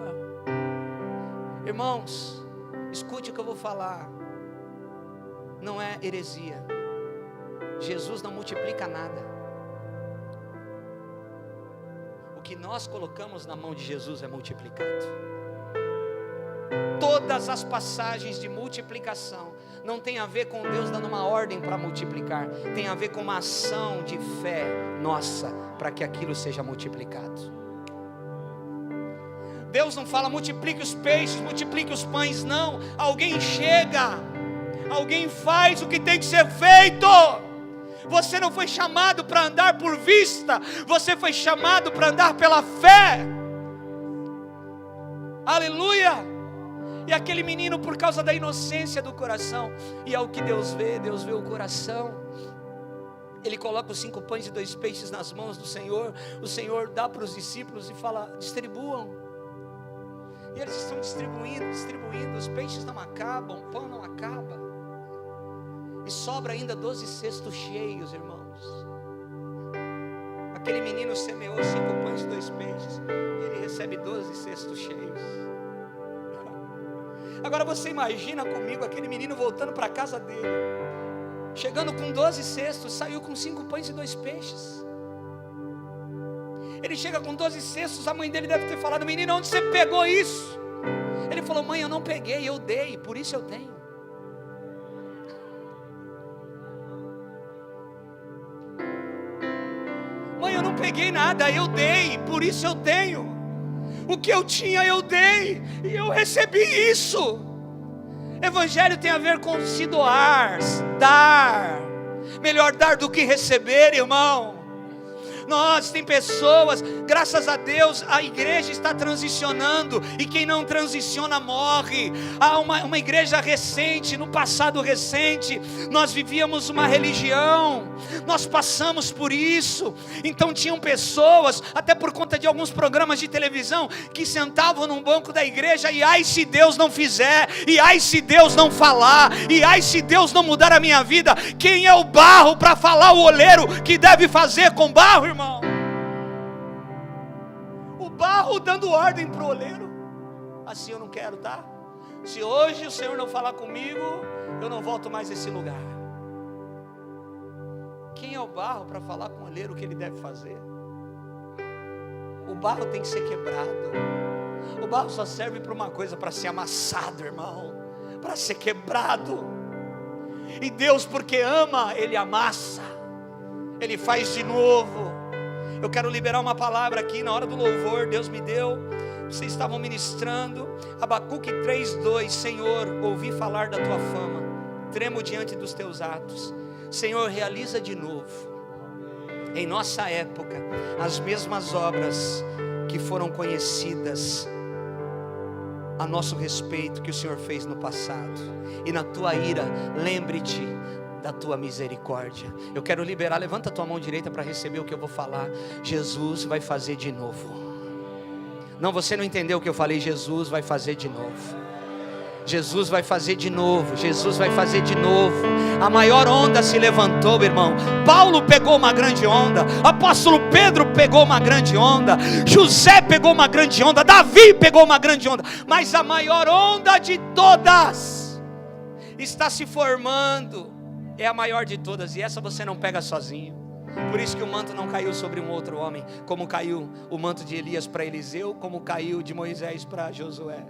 Irmãos, escute o que eu vou falar, não é heresia. Jesus não multiplica nada. O que nós colocamos na mão de Jesus é multiplicado. Todas as passagens de multiplicação não tem a ver com Deus dando uma ordem para multiplicar, tem a ver com uma ação de fé nossa, para que aquilo seja multiplicado. Deus não fala multiplique os peixes, multiplique os pães, não. Alguém chega, alguém faz o que tem que ser feito. Você não foi chamado para andar por vista, você foi chamado para andar pela fé. Aleluia! E aquele menino, por causa da inocência do coração, e é o que Deus vê o coração. Ele coloca os 5 pães e 2 peixes nas mãos do Senhor. O Senhor dá para os discípulos e fala, distribuam. E eles estão distribuindo, os peixes não acabam, o pão não acaba. E sobra ainda 12 cestos cheios, irmãos. Aquele menino semeou 5 pães e 2 peixes, e ele recebe 12 cestos cheios. Agora você imagina comigo aquele menino voltando para a casa dele, chegando com 12 cestos, saiu com 5 pães e 2 peixes. Ele chega com 12 cestos, a mãe dele deve ter falado, menino, onde você pegou isso? Ele falou, mãe, eu não peguei, eu dei, por isso eu tenho. Mãe, eu não peguei nada, eu dei, por isso eu tenho. O que eu tinha eu dei, e eu recebi isso. Evangelho tem a ver com se doar, dar. Melhor dar do que receber, irmão. Tem pessoas, graças a Deus, a igreja está transicionando, e quem não transiciona morre. Há uma igreja recente, no passado recente, nós vivíamos uma religião, nós passamos por isso. Então tinham pessoas, até por conta de alguns programas de televisão, que sentavam num banco da igreja, e ai se Deus não fizer, e ai se Deus não falar, e ai se Deus não mudar a minha vida. Quem é o barro para falar o oleiro que deve fazer com barro, irmão? O barro dando ordem para o oleiro. Assim eu não quero, tá? Se hoje o Senhor não falar comigo, eu não volto mais a esse lugar. Quem é o barro para falar com o oleiro o que ele deve fazer? O barro tem que ser quebrado. O barro só serve para uma coisa, para ser amassado, irmão, para ser quebrado. E Deus, porque ama, Ele amassa, Ele faz de novo. Eu quero liberar uma palavra aqui na hora do louvor, Deus me deu. Vocês estavam ministrando, Abacuque 3:2, Senhor, ouvi falar da tua fama, tremo diante dos teus atos. Senhor, realiza de novo, em nossa época, as mesmas obras que foram conhecidas a nosso respeito, que o Senhor fez no passado. E na tua ira, lembre-te da tua misericórdia. Eu quero liberar, levanta a tua mão direita para receber o que eu vou falar. Jesus vai fazer de novo. Não, você não entendeu o que eu falei. Jesus vai fazer de novo. Jesus vai fazer de novo. Jesus vai fazer de novo. A maior onda se levantou, irmão. Paulo pegou uma grande onda, apóstolo Pedro pegou uma grande onda, José pegou uma grande onda, Davi pegou uma grande onda, mas a maior onda de todas está se formando. É a maior de todas, e essa você não pega sozinho. Por isso que o manto não caiu sobre um outro homem, como caiu o manto de Elias para Eliseu, como caiu de Moisés para Josué.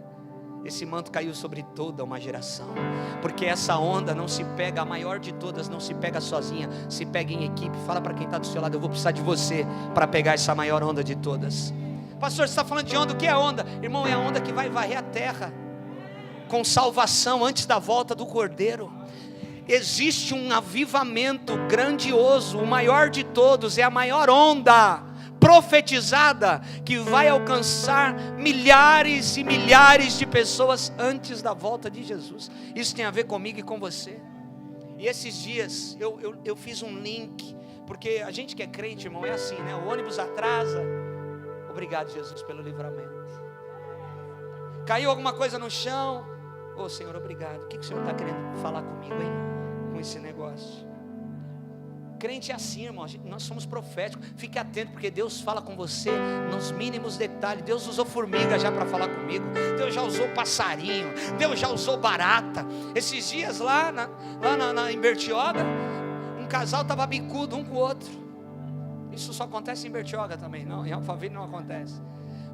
Esse manto caiu sobre toda uma geração, porque essa onda não se pega, a maior de todas não se pega sozinha, se pega em equipe. Fala para quem está do seu lado, eu vou precisar de você para pegar essa maior onda de todas. Pastor, você está falando de onda, o que é onda? Irmão, é a onda que vai varrer a terra com salvação antes da volta do Cordeiro. Existe um avivamento grandioso, o maior de todos, é a maior onda profetizada que vai alcançar milhares e milhares de pessoas antes da volta de Jesus. Isso tem a ver comigo e com você. E esses dias eu fiz um link, porque a gente que é crente, irmão, é assim, né? O ônibus atrasa. Obrigado, Jesus, pelo livramento. Caiu alguma coisa no chão, Ô Senhor, obrigado. O que o Senhor está querendo falar comigo, hein? Com esse negócio. Crente é assim, irmão. Nós somos proféticos. Fique atento, porque Deus fala com você nos mínimos detalhes. Deus usou formiga já para falar comigo. Deus já usou passarinho. Deus já usou barata. Esses dias lá em Bertioga, um casal estava bicudo um com o outro. Isso só acontece em Bertioga também, não? Em Alphaville não acontece.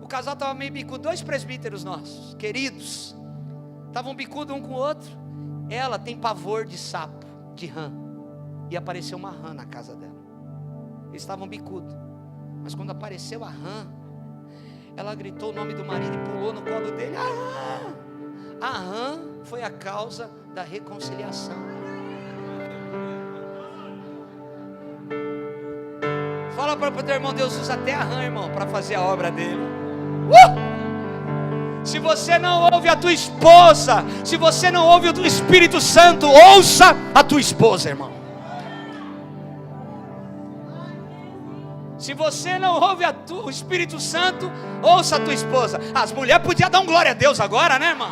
O casal estava meio bicudo. 2 presbíteros nossos, queridos, estavam bicudo um com o outro. Ela tem pavor de sapo, de rã. E apareceu uma rã na casa dela. Eles estavam bicudos. Mas quando apareceu a rã, ela gritou o nome do marido e pulou no colo dele. A rã foi a causa da reconciliação. Fala para o teu irmão, Deus usa até a rã, irmão, para fazer a obra dele. Se você não ouve a tua esposa, se você não ouve o Espírito Santo, ouça a tua esposa, irmão. Se você não ouve o Espírito Santo, ouça a tua esposa. As mulheres podiam dar um glória a Deus agora, né, irmão?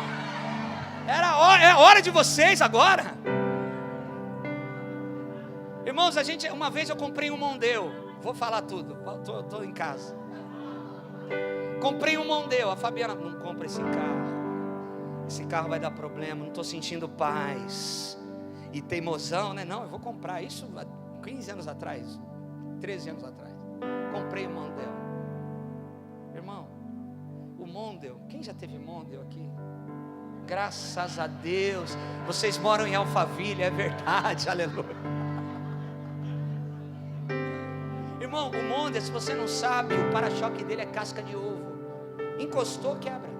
É hora de vocês agora. Irmãos, uma vez eu comprei um Mondeo. Vou falar tudo, estou em casa. Comprei um Mondeo. A Fabiana, não compra esse carro. Esse carro vai dar problema, não estou sentindo paz. E teimosão, né? Não, eu vou comprar. Isso há 15 anos atrás, 13 anos atrás. Comprei o Mondeo. Irmão, o Mondeo, quem já teve Mondeo aqui? Graças a Deus. Vocês moram em Alphaville, é verdade, aleluia. Irmão, o Mondeo, se você não sabe, o para-choque dele é casca de ovo. Encostou, quebra.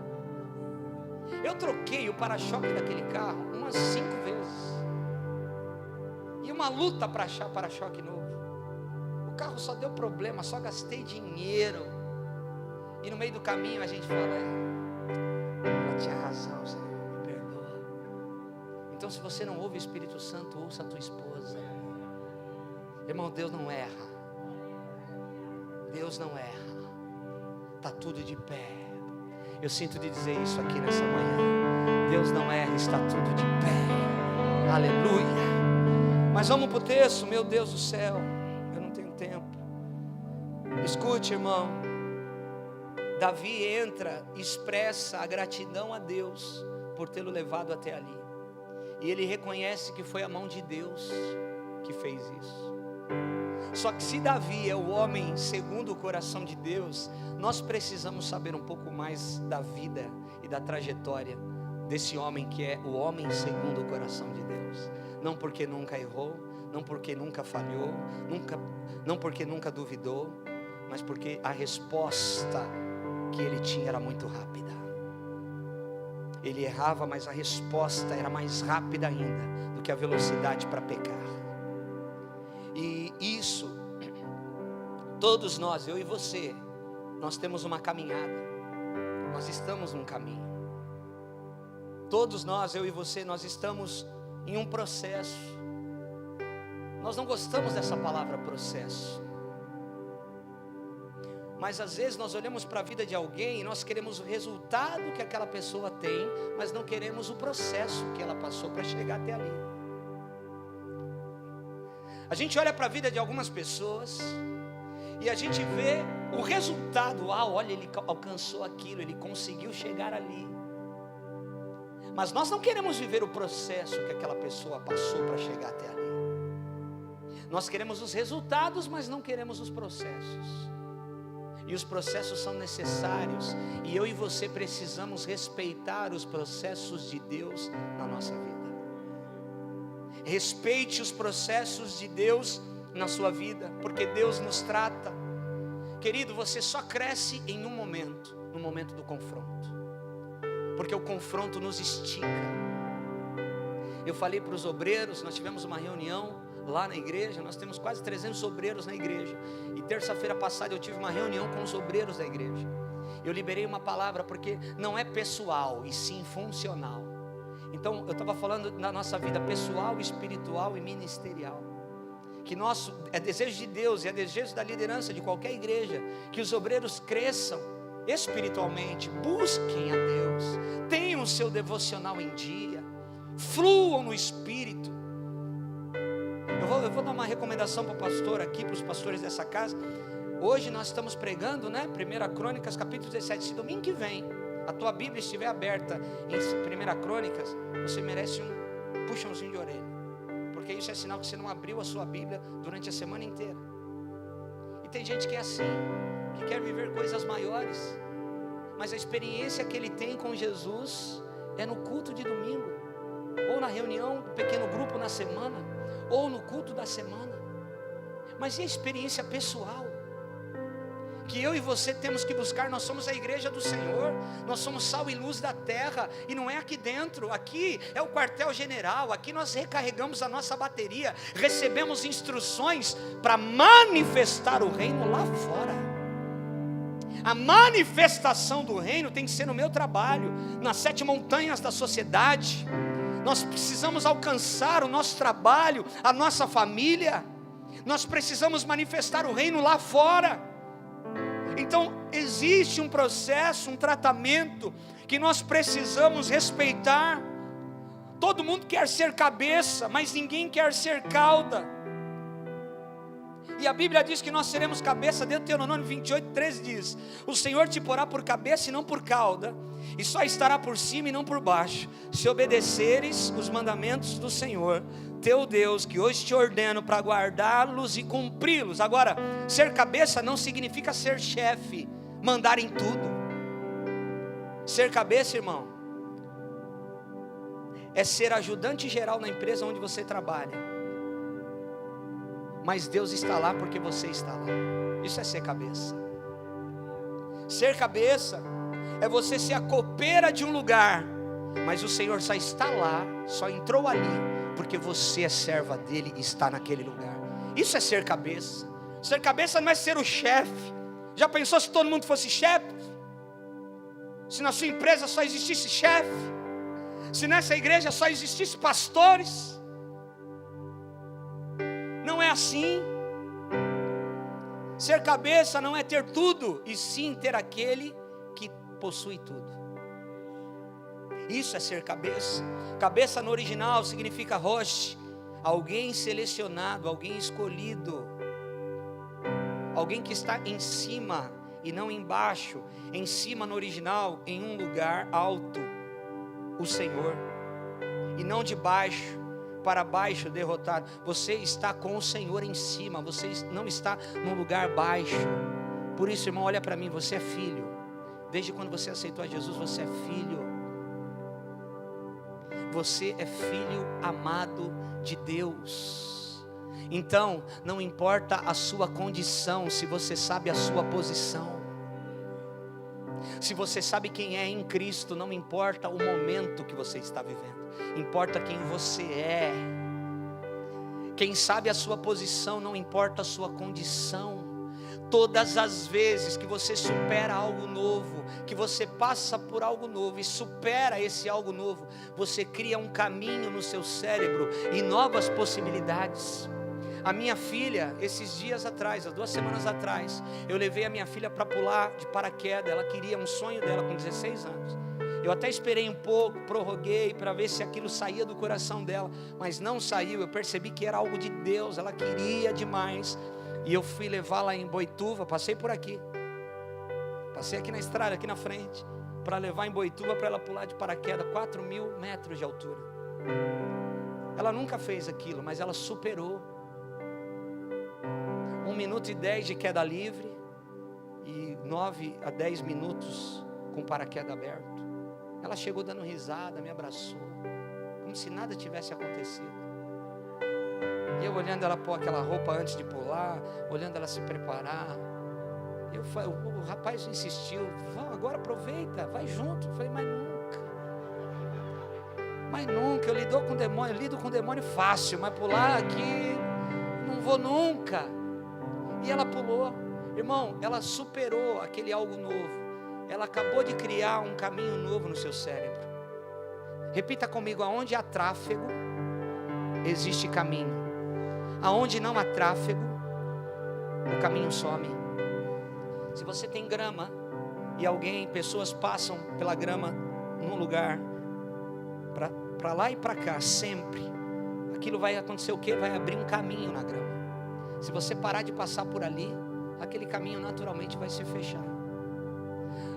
Eu troquei o para-choque daquele carro umas 5 vezes. E uma luta para achar para-choque novo. O carro só deu problema, só gastei dinheiro. E no meio do caminho a gente fala, ela tinha razão, Senhor, me perdoa. Então, se você não ouve o Espírito Santo, ouça a tua esposa. Irmão, Deus não erra. Deus não erra. Está tudo de pé. Eu sinto de dizer isso aqui nessa manhã. Deus não erra, está tudo de pé. Aleluia. Mas vamos para o texto, meu Deus do céu. Eu não tenho tempo. Escute, irmão. Davi entra, expressa a gratidão a Deus por tê-lo levado até ali. E ele reconhece que foi a mão de Deus que fez isso. Só que se Davi é o homem segundo o coração de Deus, nós precisamos saber um pouco mais da vida e da trajetória desse homem que é o homem segundo o coração de Deus. Não porque nunca errou, não porque nunca falhou, não porque nunca duvidou, mas porque a resposta que ele tinha era muito rápida. Ele errava, mas a resposta era mais rápida ainda do que a velocidade para pecar. E isso, todos nós, eu e você, nós temos uma caminhada. Nós estamos num caminho. Todos nós, eu e você, nós estamos em um processo. Nós não gostamos dessa palavra processo. Mas às vezes nós olhamos para a vida de alguém e nós queremos o resultado que aquela pessoa tem, mas não queremos o processo que ela passou para chegar até ali. A gente olha para a vida de algumas pessoas e a gente vê o resultado. Olha, ele alcançou aquilo, ele conseguiu chegar ali. Mas nós não queremos viver o processo que aquela pessoa passou para chegar até ali. Nós queremos os resultados, mas não queremos os processos. E os processos são necessários. E eu e você precisamos respeitar os processos de Deus na nossa vida. Respeite os processos de Deus na sua vida, porque Deus nos trata. Querido, você só cresce em um momento, no momento do confronto, porque o confronto nos estica. Eu falei para os obreiros, nós tivemos uma reunião lá na igreja, nós temos quase 300 obreiros na igreja, e terça-feira passada eu tive uma reunião com os obreiros da igreja. Eu liberei uma palavra, porque não é pessoal, e sim funcional. Então eu estava falando da nossa vida pessoal, espiritual e ministerial, que é desejo de Deus e é desejo da liderança de qualquer igreja, que os obreiros cresçam espiritualmente, busquem a Deus, tenham o seu devocional em dia, fluam no Espírito. Eu vou dar uma recomendação para o pastor aqui, para os pastores dessa casa. Hoje nós estamos pregando, 1 Crônicas capítulo 17, se domingo que vem a tua Bíblia estiver aberta em 1 Crônicas, você merece um puxãozinho de orelha, porque isso é sinal que você não abriu a sua Bíblia durante a semana inteira. E tem gente que é assim, que quer viver coisas maiores, mas a experiência que ele tem com Jesus é no culto de domingo, ou na reunião do pequeno grupo na semana, ou no culto da semana. Mas e a experiência pessoal que eu e você temos que buscar? Nós somos a igreja do Senhor, nós somos sal e luz da terra, e não é aqui dentro, aqui é o quartel general, aqui nós recarregamos a nossa bateria, recebemos instruções para manifestar o reino lá fora. A manifestação do reino tem que ser no meu trabalho, nas 7 montanhas da sociedade. Nós precisamos alcançar o nosso trabalho, a nossa família, nós precisamos manifestar o reino lá fora. Então existe um processo, um tratamento que nós precisamos respeitar. Todo mundo quer ser cabeça, mas ninguém quer ser cauda. E a Bíblia diz que nós seremos cabeça. Deuteronômio 28:13 diz: o Senhor te porá por cabeça e não por cauda, e só estará por cima e não por baixo, se obedeceres os mandamentos do Senhor teu Deus, que hoje te ordeno para guardá-los e cumpri-los. Agora, ser cabeça não significa ser chefe, mandar em tudo. Ser cabeça, irmão, é ser ajudante geral na empresa onde você trabalha, mas Deus está lá porque você está lá. Isso é ser cabeça. Ser cabeça é você ser a copeira de um lugar, mas o Senhor só está lá, só entrou ali porque você é serva dele e está naquele lugar. Isso é ser cabeça. Ser cabeça não é ser o chefe. Já pensou se todo mundo fosse chefe? Se na sua empresa só existisse chefe? Se nessa igreja só existisse pastores? Não é assim. Ser cabeça não é ter tudo, e sim ter aquele que possui tudo. Isso é ser cabeça. Cabeça no original significa rosh, alguém selecionado, alguém escolhido, alguém que está em cima e não embaixo. Em cima no original, em um lugar alto, o Senhor, e não de baixo para baixo, derrotado. Você está com o Senhor em cima, você não está num lugar baixo. Por isso, irmão, olha para mim, você é filho. Desde quando você aceitou a Jesus, você é filho. Você é filho amado de Deus. Então, não importa a sua condição, se você sabe a sua posição. Se você sabe quem é em Cristo, não importa o momento que você está vivendo, importa quem você é. Quem sabe a sua posição, não importa a sua condição. Todas as vezes que você supera algo novo, que você passa por algo novo e supera esse algo novo, você cria um caminho no seu cérebro e novas possibilidades. A minha filha, esses dias atrás, há 2 semanas atrás, eu levei a minha filha para pular de paraquedas. Ela queria, um sonho dela com 16 anos. Eu até esperei um pouco, prorroguei para ver se aquilo saía do coração dela, mas não saiu. Eu percebi que era algo de Deus, ela queria demais. E eu fui levá-la em Boituva, passei por aqui, passei aqui na estrada, aqui na frente, para levar em Boituva para ela pular de paraquedas, 4.000 metros de altura. Ela nunca fez aquilo, mas ela superou. 1 minuto e 10 de queda livre e 9 a 10 minutos com paraquedas aberto. Ela chegou dando risada, me abraçou, como se nada tivesse acontecido. E eu olhando ela pôr aquela roupa antes de pular, olhando ela se preparar. O rapaz insistiu: agora aproveita, vai junto. Eu falei: mas nunca, eu lido com demônio fácil, mas pular aqui, não vou nunca. E ela pulou. Irmão, ela superou aquele algo novo. Ela acabou de criar um caminho novo no seu cérebro. Repita comigo: aonde há tráfego, existe caminho. Aonde não há tráfego, o caminho some. Se você tem grama e pessoas passam pela grama num lugar, para lá e para cá, sempre, aquilo vai acontecer o quê? Vai abrir um caminho na grama. Se você parar de passar por ali, aquele caminho naturalmente vai se fechar.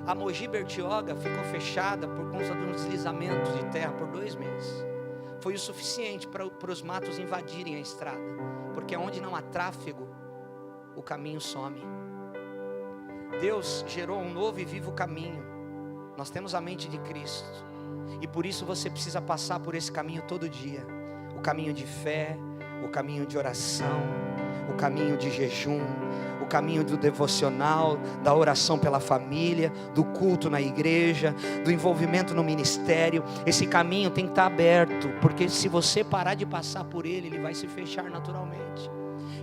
A Mogi Bertioga ficou fechada por conta de um deslizamento de terra por 2 meses. Foi o suficiente para os matos invadirem a estrada, porque onde não há tráfego, o caminho some. Deus gerou um novo e vivo caminho. Nós temos a mente de Cristo, e por isso você precisa passar por esse caminho todo dia. O caminho de fé, o caminho de oração, o caminho de jejum, o caminho do devocional, da oração pela família, do culto na igreja, do envolvimento no ministério. Esse caminho tem que estar aberto, porque se você parar de passar por ele, ele vai se fechar naturalmente.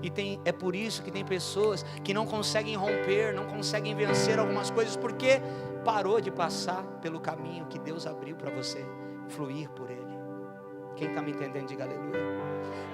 E é por isso que tem pessoas que não conseguem romper, não conseguem vencer algumas coisas, porque parou de passar pelo caminho que Deus abriu para você fluir por ele. Quem está me entendendo, diga aleluia.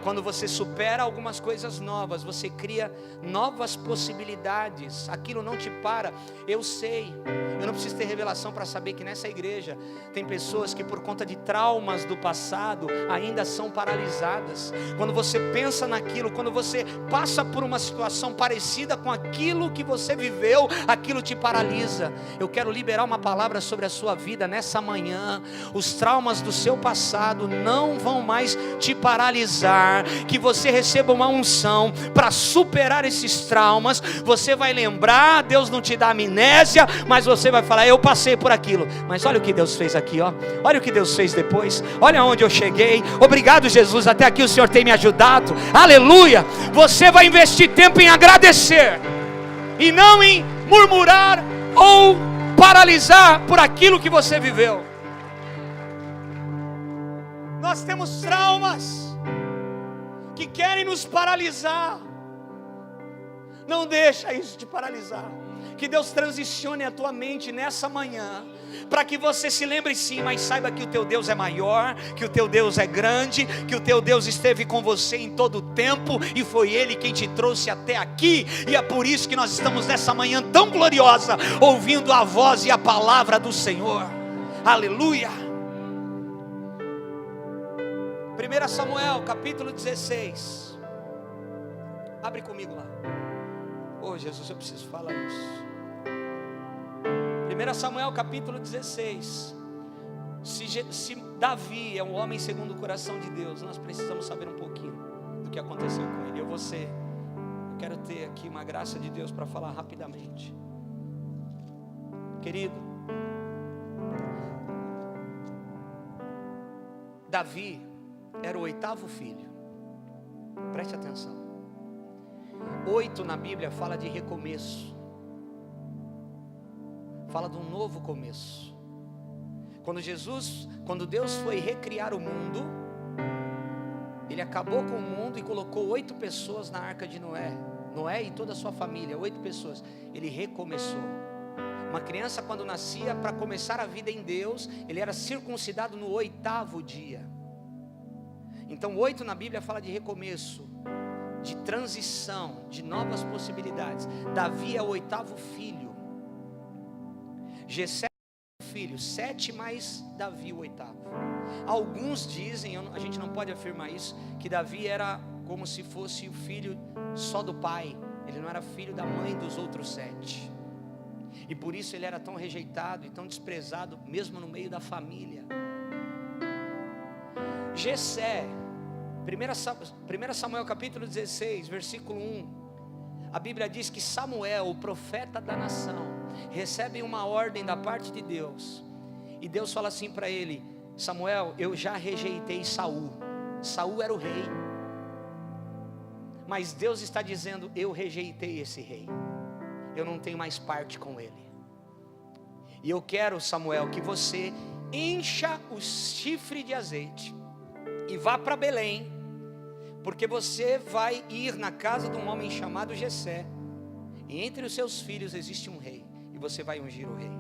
Quando você supera algumas coisas novas, você cria novas possibilidades. Aquilo não te para. Eu sei, eu não preciso ter revelação para saber que nessa igreja tem pessoas que por conta de traumas do passado ainda são paralisadas. Quando você pensa naquilo, quando você passa por uma situação parecida com aquilo que você viveu, aquilo te paralisa. Eu quero liberar uma palavra sobre a sua vida nessa manhã. Os traumas do seu passado não vão mais te paralisar. Que você receba uma unção para superar esses traumas. Você vai lembrar, Deus não te dá amnésia, mas você vai falar: eu passei por aquilo, mas olha o que Deus fez aqui, ó. Olha o que Deus fez depois, olha onde eu cheguei. Obrigado, Jesus, até aqui o Senhor tem me ajudado. Aleluia. Você vai investir tempo em agradecer e não em murmurar ou paralisar por aquilo que você viveu. Nós temos traumas que querem nos paralisar. Não deixa isso te paralisar. Que Deus transicione a tua mente nessa manhã, para que você se lembre sim, mas saiba que o teu Deus é maior, que o teu Deus é grande, que o teu Deus esteve com você em todo o tempo, e foi Ele quem te trouxe até aqui. E é por isso que nós estamos nessa manhã tão gloriosa, ouvindo a voz e a palavra do Senhor. Aleluia. 1 Samuel capítulo 16. Abre comigo lá. Oh Jesus, eu preciso falar isso. 1 Samuel capítulo 16. Se Davi é um homem segundo o coração de Deus, nós precisamos saber um pouquinho do que aconteceu com ele. Eu quero ter aqui uma graça de Deus para falar rapidamente. Querido, Davi era o 8º filho. Preste atenção. 8 na Bíblia fala de recomeço. Fala de um novo começo. Quando Deus foi recriar o mundo, Ele acabou com o mundo e colocou 8 pessoas na arca de Noé. Noé e toda a sua família, 8 pessoas. Ele recomeçou. Uma criança, quando nascia, para começar a vida em Deus, ele era circuncidado no 8º dia. Então 8 na Bíblia fala de recomeço, de transição, de novas possibilidades. Davi é o 8º filho. Jessé é o filho, 7 mais Davi o 8º. Alguns dizem, a gente não pode afirmar isso, que Davi era como se fosse o filho só do pai. Ele não era filho da mãe dos outros 7. E por isso ele era tão rejeitado e tão desprezado, mesmo no meio da família. Jessé, 1 Samuel capítulo 16, versículo 1. A Bíblia diz que Samuel, o profeta da nação, recebe uma ordem da parte de Deus. E Deus fala assim para ele: Samuel, eu já rejeitei Saul. Saul era o rei. Mas Deus está dizendo: eu rejeitei esse rei. Eu não tenho mais parte com ele. E eu quero, Samuel, que você encha o chifre de azeite e vá para Belém, porque você vai ir na casa de um homem chamado Jessé, e entre os seus filhos existe um rei, e você vai ungir o rei.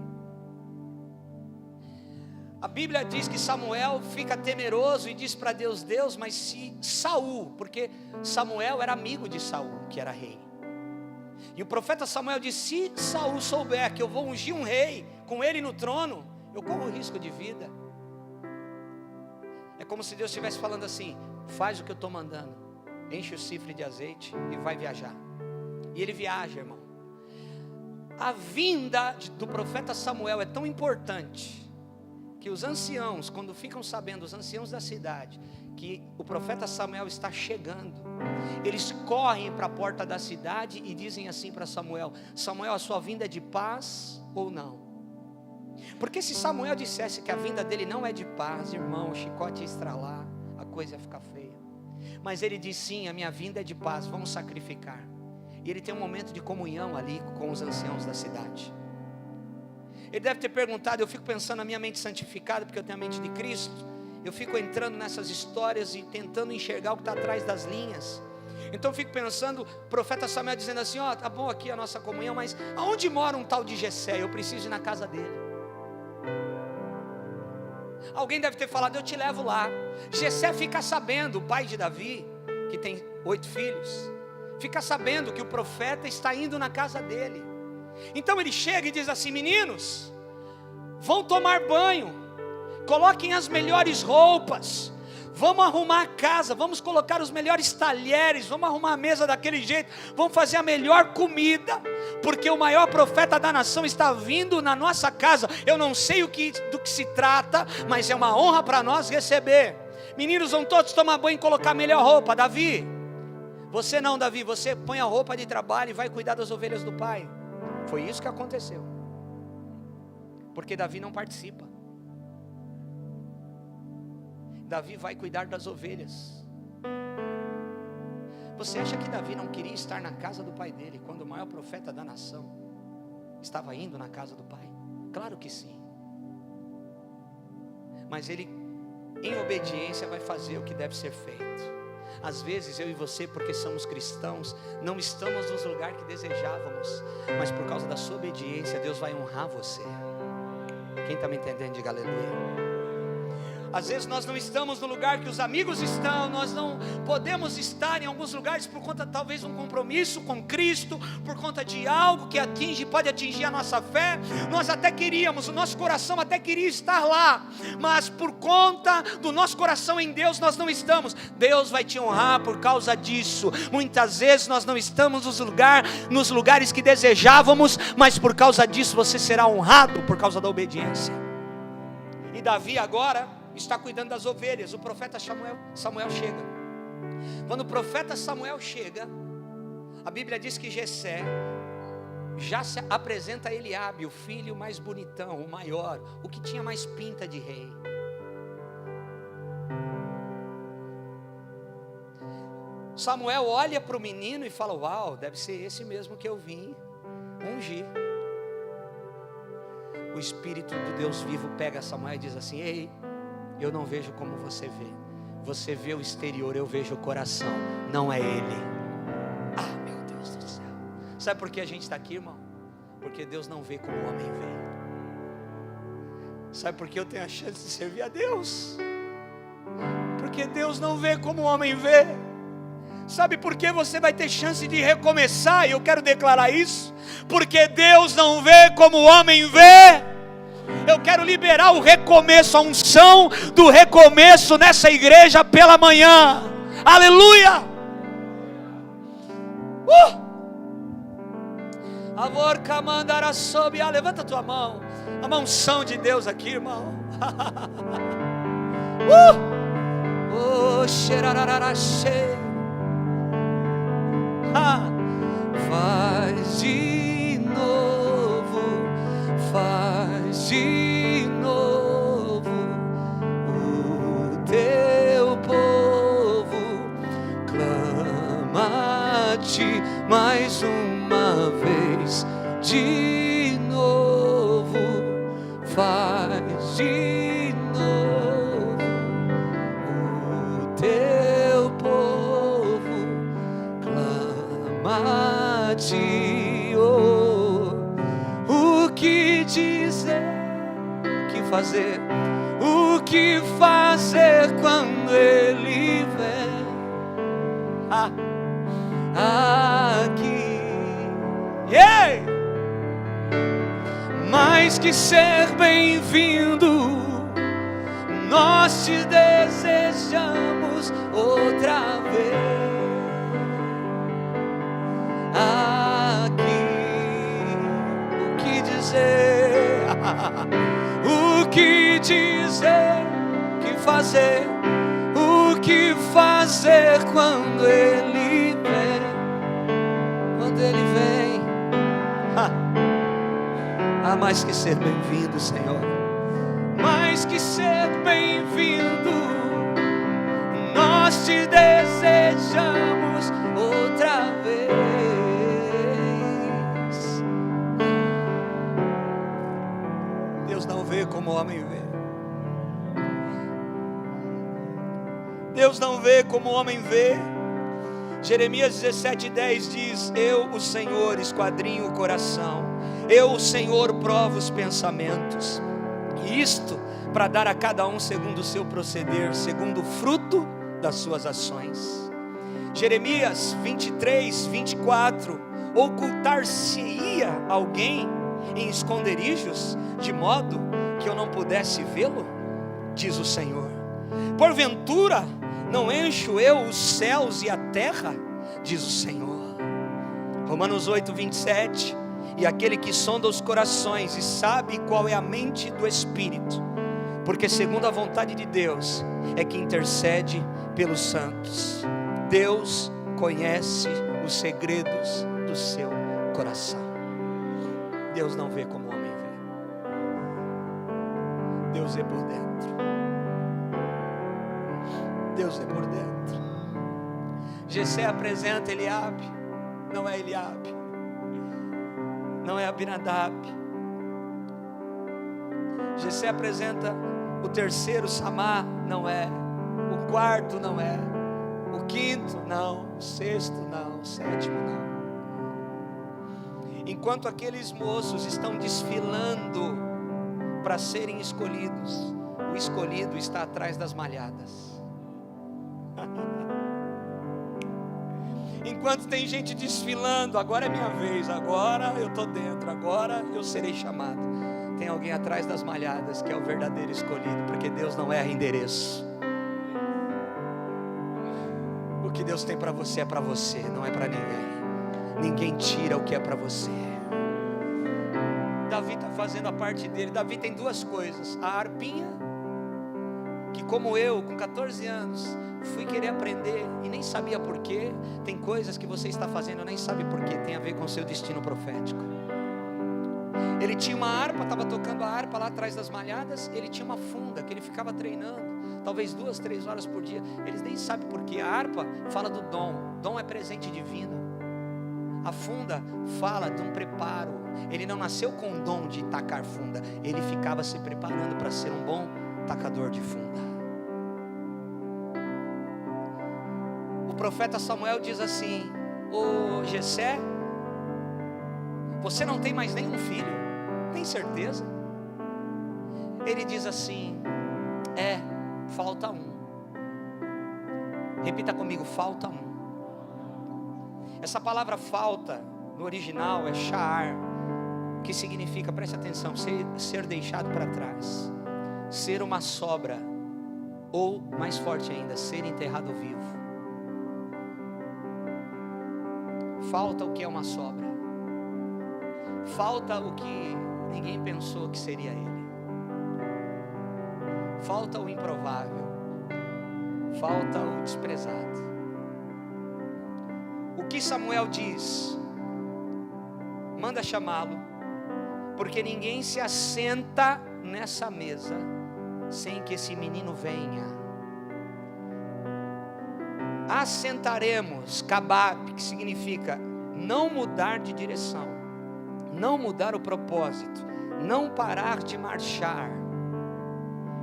A Bíblia diz que Samuel fica temeroso e diz para Deus: Deus, mas se Saul, porque Samuel era amigo de Saul, que era rei, E o profeta Samuel disse: se Saul souber que eu vou ungir um rei com ele no trono, eu corro risco de vida. É como se Deus estivesse falando assim: faz o que eu estou mandando, enche o cifre de azeite e vai viajar. E ele viaja, irmão. A vinda do profeta Samuel é tão importante que os anciãos, quando ficam sabendo, os anciãos da cidade, que o profeta Samuel está chegando, eles correm para a porta da cidade e dizem assim para Samuel: Samuel, a sua vinda é de paz ou não? Porque se Samuel dissesse que a vinda dele não é de paz, irmão, o chicote ia estralar, a coisa ia ficar feia. Mas ele diz: sim, a minha vinda é de paz, vamos sacrificar. E ele tem um momento de comunhão ali com os anciãos da cidade. Ele deve ter perguntado, eu fico pensando na minha mente santificada, porque eu tenho a mente de Cristo. Eu fico entrando nessas histórias e tentando enxergar o que está atrás das linhas. Então eu fico pensando, o profeta Samuel dizendo assim: ó, tá bom aqui a nossa comunhão, mas aonde mora um tal de Jessé? Eu preciso ir na casa dele. Alguém deve ter falado: eu te levo lá. Jessé fica sabendo, o pai de Davi, que tem 8 filhos, fica sabendo que o profeta está indo na casa dele. Então ele chega e diz assim: meninos, vão tomar banho, coloquem as melhores roupas, vamos arrumar a casa, vamos colocar os melhores talheres, vamos arrumar a mesa daquele jeito, vamos fazer a melhor comida, porque o maior profeta da nação está vindo na nossa casa. Eu não sei do que se trata, mas é uma honra para nós receber. Meninos, vão todos tomar banho e colocar a melhor roupa. Davi, você não, Davi, você põe a roupa de trabalho e vai cuidar das ovelhas do pai. Foi isso que aconteceu, porque Davi não participa. Davi vai cuidar das ovelhas. Você acha que Davi não queria estar na casa do pai dele, quando o maior profeta da nação estava indo na casa do pai? Claro que sim. Mas ele, em obediência, vai fazer o que deve ser feito. Às vezes eu e você, porque somos cristãos, não estamos nos lugares que desejávamos, mas por causa da sua obediência, Deus vai honrar você. Quem está me entendendo, diga aleluia. Às vezes nós não estamos no lugar que os amigos estão, nós não podemos estar em alguns lugares por conta talvez de um compromisso com Cristo, por conta de algo que pode atingir a nossa fé. Nós até queríamos, o nosso coração até queria estar lá, mas por conta do nosso coração em Deus nós não estamos. Deus vai te honrar por causa disso. Muitas vezes nós não estamos nos lugares que desejávamos, mas por causa disso você será honrado por causa da obediência. E Davi agora está cuidando das ovelhas. O profeta Samuel chega. Quando o profeta Samuel chega, a Bíblia diz que Jessé já se apresenta a Eliabe, o filho mais bonitão, o maior, o que tinha mais pinta de rei. Samuel olha para o menino e fala: uau, deve ser esse mesmo que eu vim ungir. O Espírito do Deus vivo pega Samuel e diz assim: ei, eu não vejo como você vê. Você vê o exterior, eu vejo o coração. Não é ele. Ah, meu Deus do céu. Sabe por que a gente está aqui, irmão? Porque Deus não vê como o homem vê. Sabe por que eu tenho a chance de servir a Deus? Porque Deus não vê como o homem vê. Sabe por que você vai ter chance de recomeçar? E eu quero declarar isso. Porque Deus não vê como o homem vê. Eu quero liberar o recomeço, a unção do recomeço nessa igreja pela manhã. Aleluia! Amor, camandara sob. Levanta a tua mão. A unção de Deus aqui, irmão. Faz de novo, faz de novo o teu povo clama a ti mais uma vez. De novo, faz de novo o teu povo clama a ti. O que dizer, o que fazer, o que fazer quando ele vem aqui. Ei! Mais que ser bem-vindo, nós te desejamos outra vez aqui. O que dizer? O que dizer? O que fazer? O que fazer quando Ele vem? Quando Ele vem, há mais que ser bem-vindo, Senhor. Mais que ser bem-vindo, nós te desejamos outra vez. Deus não vê como o homem vê. Deus não vê como o homem vê. Jeremias 17:10 diz: eu, o Senhor, esquadrinho o coração, eu, o Senhor, provo os pensamentos, e isto para dar a cada um segundo o seu proceder, segundo o fruto das suas ações. Jeremias 23:24: ocultar-se-ia alguém em esconderijos, de modo que eu não pudesse vê-lo, diz o Senhor. Porventura não encho eu os céus e a terra, diz o Senhor. Romanos 8:27: e aquele que sonda os corações e sabe qual é a mente do Espírito, porque segundo a vontade de Deus é que intercede pelos santos. Deus conhece os segredos do seu coração. Deus não vê como o homem vê. Deus vê por dentro. Deus é por dentro. Jessé apresenta Eliabe, não é Eliabe, não é Abinadab. Jessé apresenta o terceiro, Samá, não é. O quarto não é. O quinto não. O sexto não. O sétimo não. Enquanto aqueles moços estão desfilando para serem escolhidos, o escolhido está atrás das malhadas. Enquanto tem gente desfilando, agora é minha vez, agora eu estou dentro, agora eu serei chamado, tem alguém atrás das malhadas que é o verdadeiro escolhido, porque Deus não erra endereço. O que Deus tem para você é para você, não é para ninguém. Ninguém tira o que é para você. Davi está fazendo a parte dele. Davi tem duas coisas: a harpinha, que como eu, com 14 anos, fui querer aprender e nem sabia porquê. Tem coisas que você está fazendo e nem sabe porquê, tem a ver com o seu destino profético. Ele tinha uma harpa, estava tocando a harpa lá atrás das malhadas. Ele tinha uma funda que ele ficava treinando, talvez 2, 3 horas por dia. Eles nem sabem porquê. A harpa fala do dom. Dom é presente divino. A funda fala de um preparo. Ele não nasceu com o dom de tacar funda, ele ficava se preparando para ser um bom tacador de funda. O profeta Samuel diz assim: ô Jessé, você não tem mais nenhum filho? Tem certeza? Ele diz assim: falta um. Repita comigo: falta um. Essa palavra falta no original é sha'ar, que significa, preste atenção, ser deixado para trás, ser uma sobra, ou mais forte ainda, ser enterrado vivo. Falta o que é uma sobra, falta o que ninguém pensou que seria ele, falta o improvável, falta o desprezado. O que Samuel diz? Manda chamá-lo, porque ninguém se assenta nessa mesa sem que esse menino venha. Assentaremos, kabab, que significa não mudar de direção, não mudar o propósito, não parar de marchar.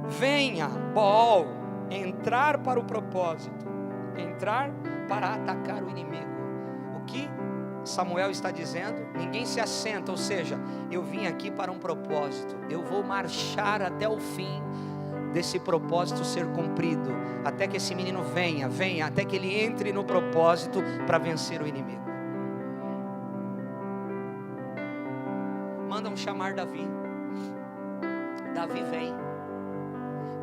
Venha, Baal, entrar para o propósito, entrar para atacar o inimigo. O que Samuel está dizendo? Ninguém se assenta, ou seja, eu vim aqui para um propósito, eu vou marchar até o fim desse propósito ser cumprido, até que esse menino venha, até que ele entre no propósito para vencer o inimigo. chamar Davi. Davi vem.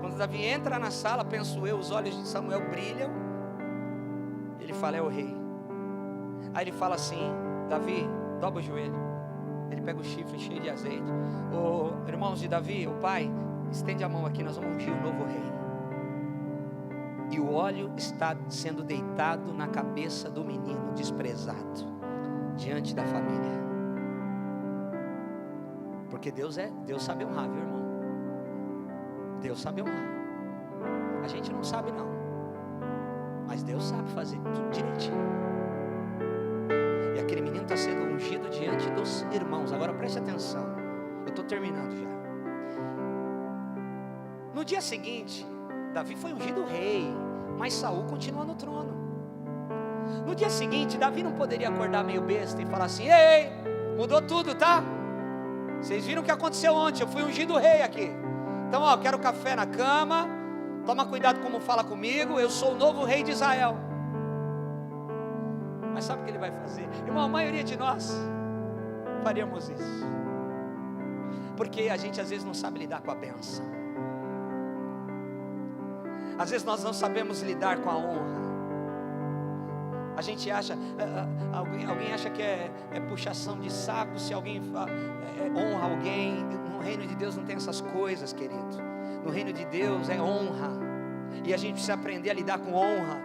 Quando Davi entra na sala, penso eu, os olhos de Samuel brilham. Ele fala: é o rei. Aí ele fala assim: Davi, dobra o joelho. Ele pega o chifre cheio de azeite. Irmãos de Davi, o pai, estende a mão aqui, nós vamos ungir o novo rei. E o óleo está sendo deitado na cabeça do menino desprezado, diante da família. Porque Deus sabe honrar, viu, irmão? Deus sabe honrar. A gente não sabe não, mas Deus sabe fazer tudo direitinho. E aquele menino está sendo ungido diante dos irmãos. Agora preste atenção, eu estou terminando já. No dia seguinte, Davi foi ungido rei, mas Saul continua no trono. No dia seguinte, Davi não poderia acordar meio besta e falar assim: ei, mudou tudo, tá? Vocês viram o que aconteceu ontem? Eu fui ungido rei aqui. Então, ó, quero café na cama. Toma cuidado como fala comigo. Eu sou o novo rei de Israel. Mas sabe o que ele vai fazer? Irmão, a maioria de nós faríamos isso. Porque a gente às vezes não sabe lidar com a bênção. Às vezes nós não sabemos lidar com a honra. A gente acha, alguém acha que é puxação de saco se alguém honra alguém. No reino de Deus não tem essas coisas, querido. No reino de Deus é honra. E a gente precisa aprender a lidar com honra.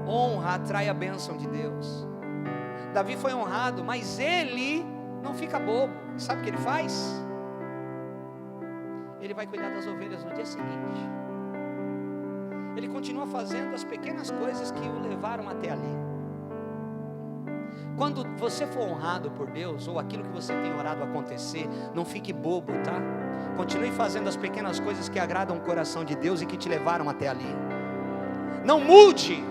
Honra atrai a bênção de Deus. Davi foi honrado, mas ele não fica bobo. Sabe o que ele faz? Ele vai cuidar das ovelhas no dia seguinte. Ele continua fazendo as pequenas coisas que o levaram até ali. Quando você for honrado por Deus, ou aquilo que você tem orado acontecer, não fique bobo, tá? Continue fazendo as pequenas coisas que agradam o coração de Deus e que te levaram até ali. Não mude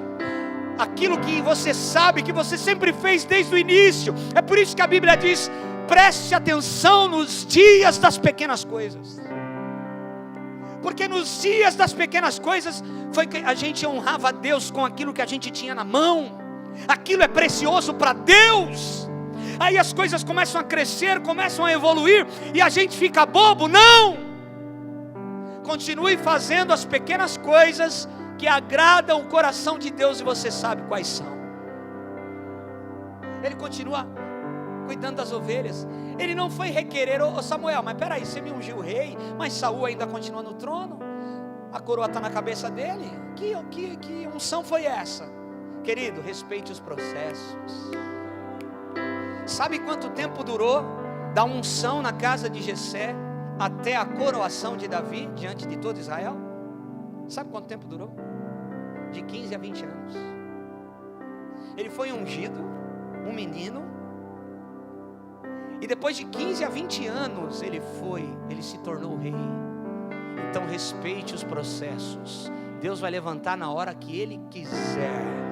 aquilo que você sabe, que você sempre fez desde o início. É por isso que a Bíblia diz: preste atenção nos dias das pequenas coisas. Porque nos dias das pequenas coisas foi que a gente honrava a Deus com aquilo que a gente tinha na mão. Aquilo é precioso para Deus. Aí as coisas começam a crescer, começam a evoluir, e a gente fica bobo. Não! Continue fazendo as pequenas coisas que agradam o coração de Deus, e você sabe quais são. Ele continua cuidando das ovelhas. Ele não foi requerer: ô Samuel, mas peraí, você me ungiu rei, mas Saul ainda continua no trono, a coroa está na cabeça dele. Que unção foi essa? Querido, respeite os processos. Sabe quanto tempo durou da unção na casa de Jessé até a coroação de Davi diante de todo Israel? Sabe quanto tempo durou? De 15 a 20 anos. Ele foi ungido, um menino, e depois de 15 a 20 anos ele se tornou rei. Então respeite os processos. Deus vai levantar na hora que Ele quiser.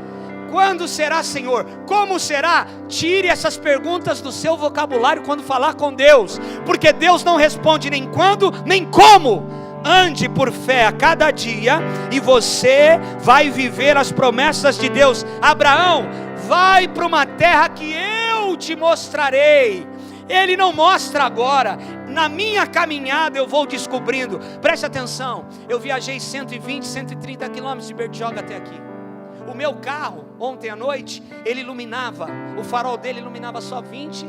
Quando será, Senhor? Como será? Tire essas perguntas do seu vocabulário quando falar com Deus, porque Deus não responde nem quando, nem como. Ande por fé a cada dia, e você vai viver as promessas de Deus. Abraão, vai para uma terra que eu te mostrarei. Ele não mostra agora. Na minha caminhada eu vou descobrindo. Preste atenção, eu viajei 120, 130 quilômetros de Bertioga até aqui. O meu carro, ontem à noite, ele iluminava, o farol dele iluminava só 20,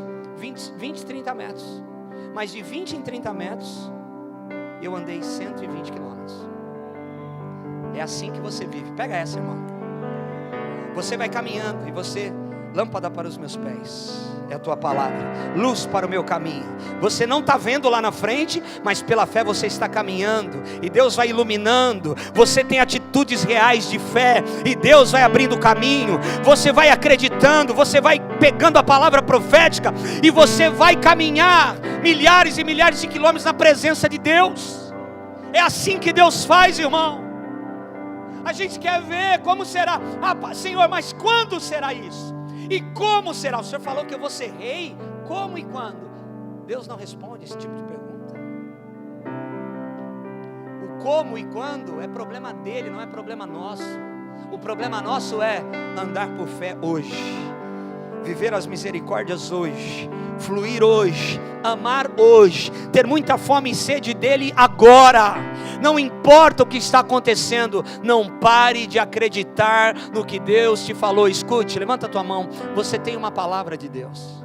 30 metros. Mas de 20 em 30 metros, eu andei 120 quilômetros. É assim que você vive. Pega essa, irmão. Você vai caminhando e você: lâmpada para os meus pés é a tua palavra, luz para o meu caminho. Você não está vendo lá na frente, mas pela fé você está caminhando, e Deus vai iluminando. Você tem atitudes reais de fé, e Deus vai abrindo o caminho. Você vai acreditando, você vai pegando a palavra profética, e você vai caminhar milhares e milhares de quilômetros na presença de Deus. É assim que Deus faz, irmão. A gente quer ver como será. Senhor, mas quando será isso? E como será? O Senhor falou que eu vou ser rei. Como e quando? Deus não responde esse tipo de pergunta. O como e quando é problema dele, não é problema nosso. O problema nosso é andar por fé hoje. viver as misericórdias hoje, fluir hoje, amar hoje, ter muita fome e sede dele agora. Não importa o que está acontecendo, não pare de acreditar no que Deus te falou. Escute, levanta a tua mão, você tem uma palavra de Deus.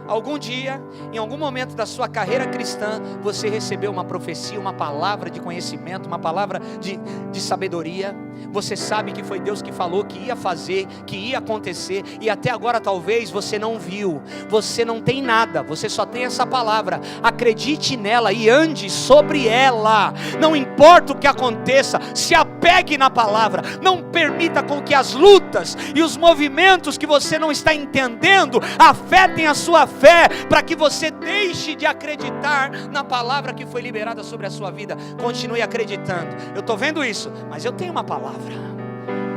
Algum dia, em algum momento da sua carreira cristã, você recebeu uma profecia, uma palavra de conhecimento, uma palavra de sabedoria. Você sabe que foi Deus que falou, que ia fazer, que ia acontecer, e até agora talvez você não viu, você não tem nada, você só tem essa palavra. Acredite nela e ande sobre ela. Não importa o que aconteça, se apegue na palavra. Não permita com que as lutas e os movimentos que você não está entendendo afetem a sua fé, para que você deixe de acreditar na palavra que foi liberada sobre a sua vida. Continue acreditando. Eu estou vendo isso, mas eu tenho uma palavra.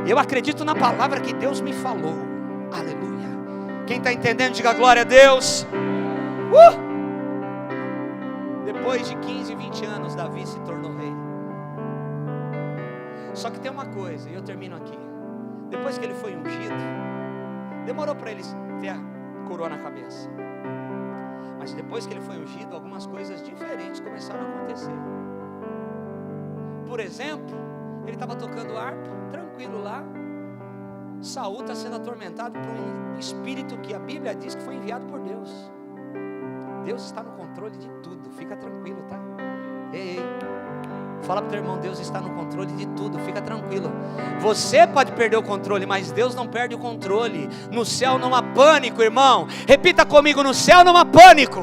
Eu acredito na palavra que Deus me falou. Aleluia. Quem está entendendo, diga glória a Deus. Depois de 15, 20 anos, Davi se tornou rei. Só que tem uma coisa, e eu termino aqui. Depois que ele foi ungido, demorou para ele ter a coroa na cabeça. Mas depois que ele foi ungido, algumas coisas diferentes começaram a acontecer. Por exemplo, ele estava tocando harpa, tranquilo lá. Saul está sendo atormentado por um espírito que a Bíblia diz que foi enviado por Deus. Deus está no controle de tudo, fica tranquilo, tá? Ei, fala para o teu irmão, Deus está no controle de tudo, fica tranquilo. Você pode perder o controle, mas Deus não perde o controle. No céu não há pânico, irmão. Repita comigo, no céu não há pânico.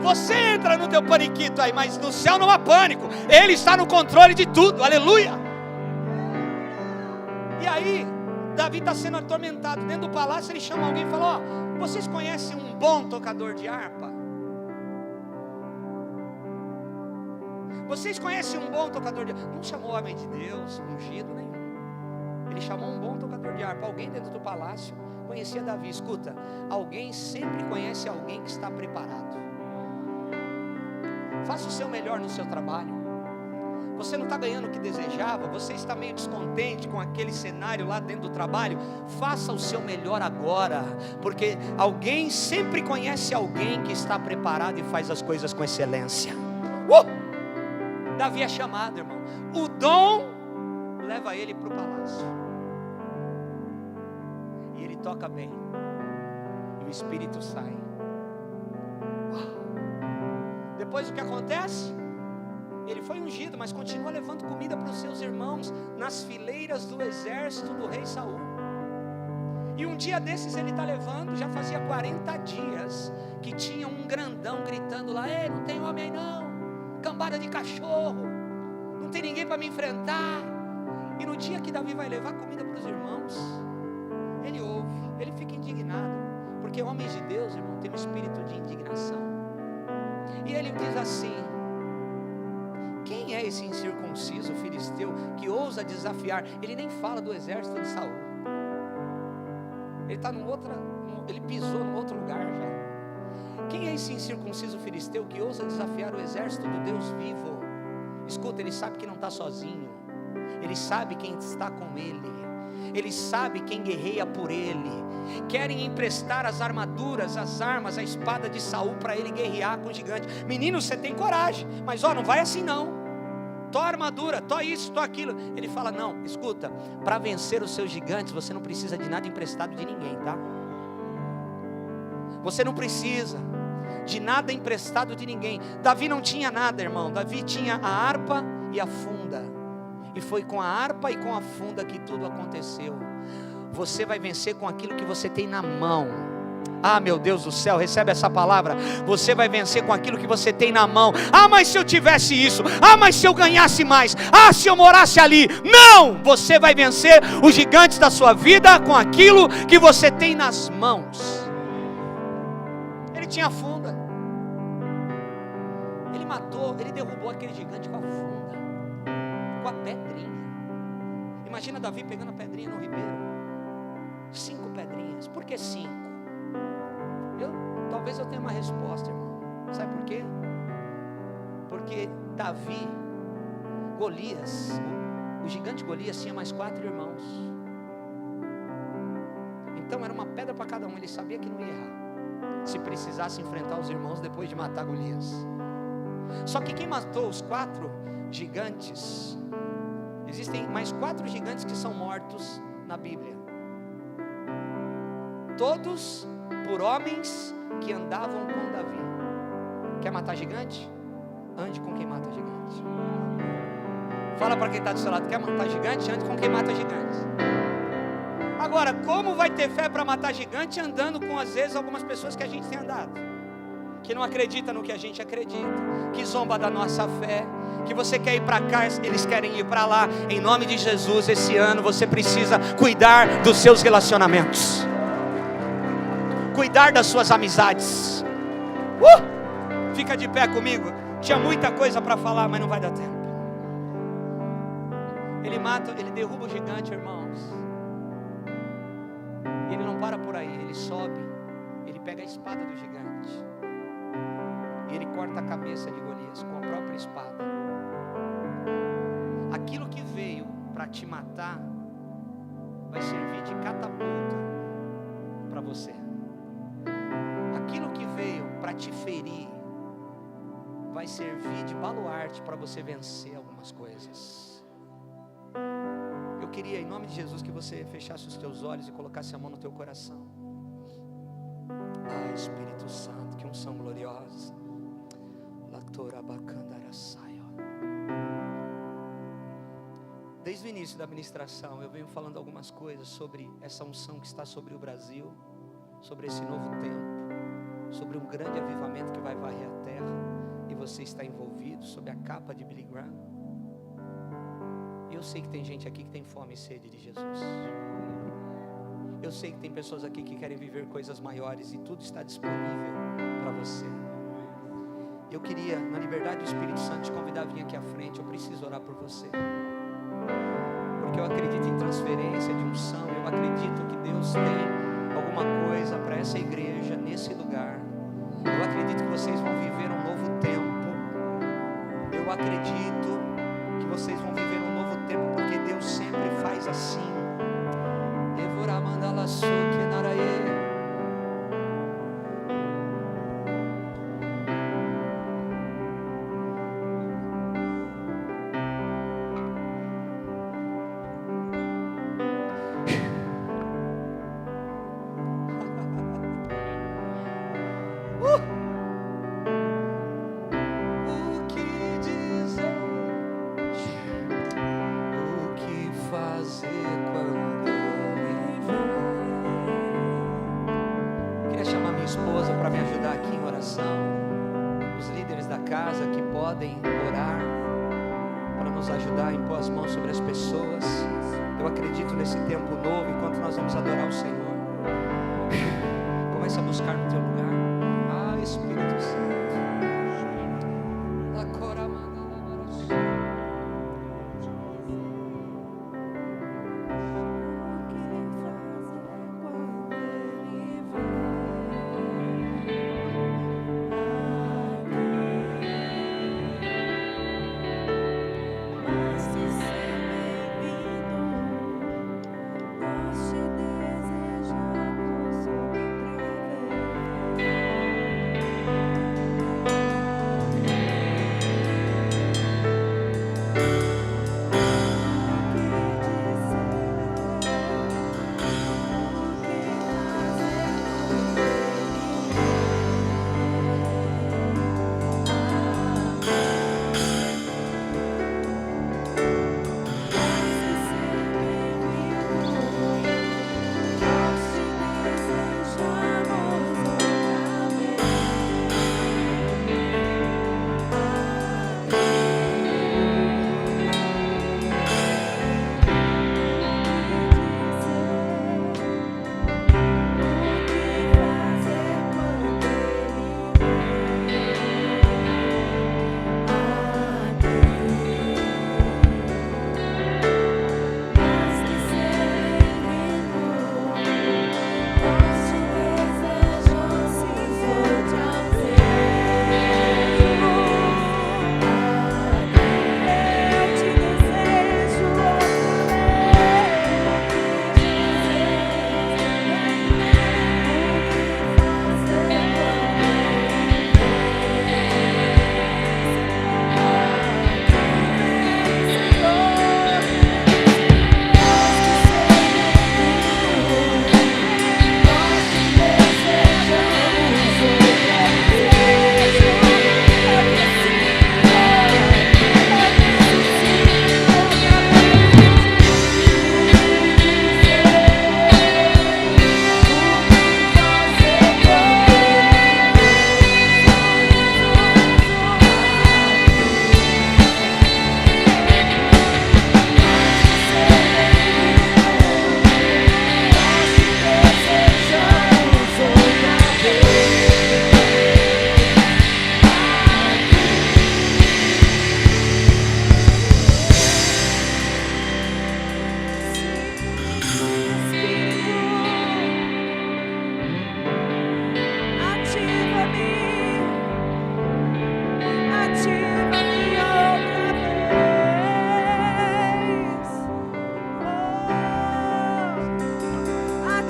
Você entra no teu paniquito aí, mas no céu não há pânico. Ele está no controle de tudo, aleluia. E aí, Davi está sendo atormentado. Dentro do palácio ele chama alguém e fala: ó, vocês conhecem um bom tocador de harpa? Vocês conhecem um bom tocador de harpa? Não chamou homem de Deus, ungido nenhum. Ele chamou um bom tocador de harpa. Alguém dentro do palácio conhecia Davi. Escuta, alguém sempre conhece alguém que está preparado. Faça o seu melhor no seu trabalho. Você não está ganhando o que desejava, você está meio descontente com aquele cenário lá dentro do trabalho. Faça o seu melhor agora, porque alguém sempre conhece alguém que está preparado e faz as coisas com excelência. Davi é chamado, irmão. O dom leva ele para o palácio, e ele toca bem, e o espírito sai. Depois o que acontece? Ele foi ungido, mas continua levando comida para os seus irmãos nas fileiras do exército do rei Saul. E um dia desses ele está levando, já fazia 40 dias que tinha um grandão gritando lá: ei, não tem homem aí não, cambada de cachorro, não tem ninguém para me enfrentar. E no dia que Davi vai levar comida para os irmãos, ele ouve, ele fica indignado, porque homens de Deus, irmão, tem um espírito de indignação. E ele diz assim: quem é esse incircunciso filisteu que ousa desafiar? Ele nem fala do exército de Saul. Ele está ele pisou num outro lugar já. Quem é esse incircunciso filisteu que ousa desafiar o exército do Deus vivo? Escuta, ele sabe que não está sozinho. Ele sabe quem está com ele. Ele sabe quem guerreia por ele. Querem emprestar as armaduras, as armas, a espada de Saul para ele guerrear com o gigante. Menino, você tem coragem, mas não vai assim não. Tó armadura, tó isso, tó aquilo. Ele fala: não, escuta, para vencer os seus gigantes você não precisa de nada emprestado de ninguém, tá? Você não precisa de nada emprestado de ninguém. Davi não tinha nada, irmão. Davi tinha a harpa e a funda, e foi com a harpa e com a funda que tudo aconteceu. Você vai vencer com aquilo que você tem na mão. Ah, meu Deus do céu, recebe essa palavra. Você vai vencer com aquilo que você tem na mão. Ah, mas se eu tivesse isso. Ah, mas se eu ganhasse mais. Ah, se eu morasse ali. Não! Você vai vencer os gigantes da sua vida com aquilo que você tem nas mãos. Ele tinha a funda. Ele matou, ele derrubou aquele gigante com a funda, com a pedrinha. Imagina Davi pegando a pedrinha no ribeiro. 5 pedrinhas. Por que 5? Talvez eu tenha uma resposta, irmão. Sabe por quê? Porque Davi, Golias, o gigante Golias tinha mais 4 irmãos. Então era uma pedra para cada ele sabia que não ia errar, se precisasse enfrentar os irmãos depois de matar Golias. Só que quem matou os 4 gigantes, existem mais 4 gigantes que são mortos na Bíblia, todos por homens que andavam com Davi. Quer matar gigante? Ande com quem mata gigante. Fala para quem está do seu lado: quer matar gigante? Ande com quem mata gigante. Agora, como vai ter fé para matar gigante andando com, às vezes, algumas pessoas que a gente tem andado, que não acredita no que a gente acredita, que zomba da nossa fé, que você quer ir para cá, eles querem ir para lá. Em nome de Jesus, esse ano você precisa cuidar dos seus relacionamentos, cuidar das suas amizades. Fica de pé comigo. Tinha muita coisa para falar, mas não vai dar tempo. Ele mata, ele derruba o gigante, irmãos. E ele não para por aí, ele sobe, ele pega a espada do gigante e ele corta a cabeça de Golias com a própria espada. Aquilo que veio para te matar vai servir de catapulta para você. Aquilo que veio para te ferir vai servir de baluarte para você vencer algumas coisas. Eu queria, em nome de Jesus, que você fechasse os teus olhos e colocasse a mão no teu coração. Ah, Espírito Santo, que unção gloriosa. Desde o início da ministração, eu venho falando algumas coisas sobre essa unção que está sobre o Brasil, sobre esse novo tempo, sobre um grande avivamento que vai varrer a terra, e você está envolvido, sobre a capa de Billy Graham. Eu sei que tem gente aqui que tem fome e sede de Jesus. Eu sei que tem pessoas aqui que querem viver coisas maiores, e tudo está disponível para você. Eu queria, na liberdade do Espírito Santo, te convidar a vir aqui à frente. Eu preciso orar por você, porque eu acredito em transferência de unção. Eu acredito que Deus tem alguma coisa para essa igreja, nesse lugar. Eu acredito que vocês vão viver um novo tempo. Eu acredito que vocês vão viver um novo tempo, porque Deus sempre faz assim.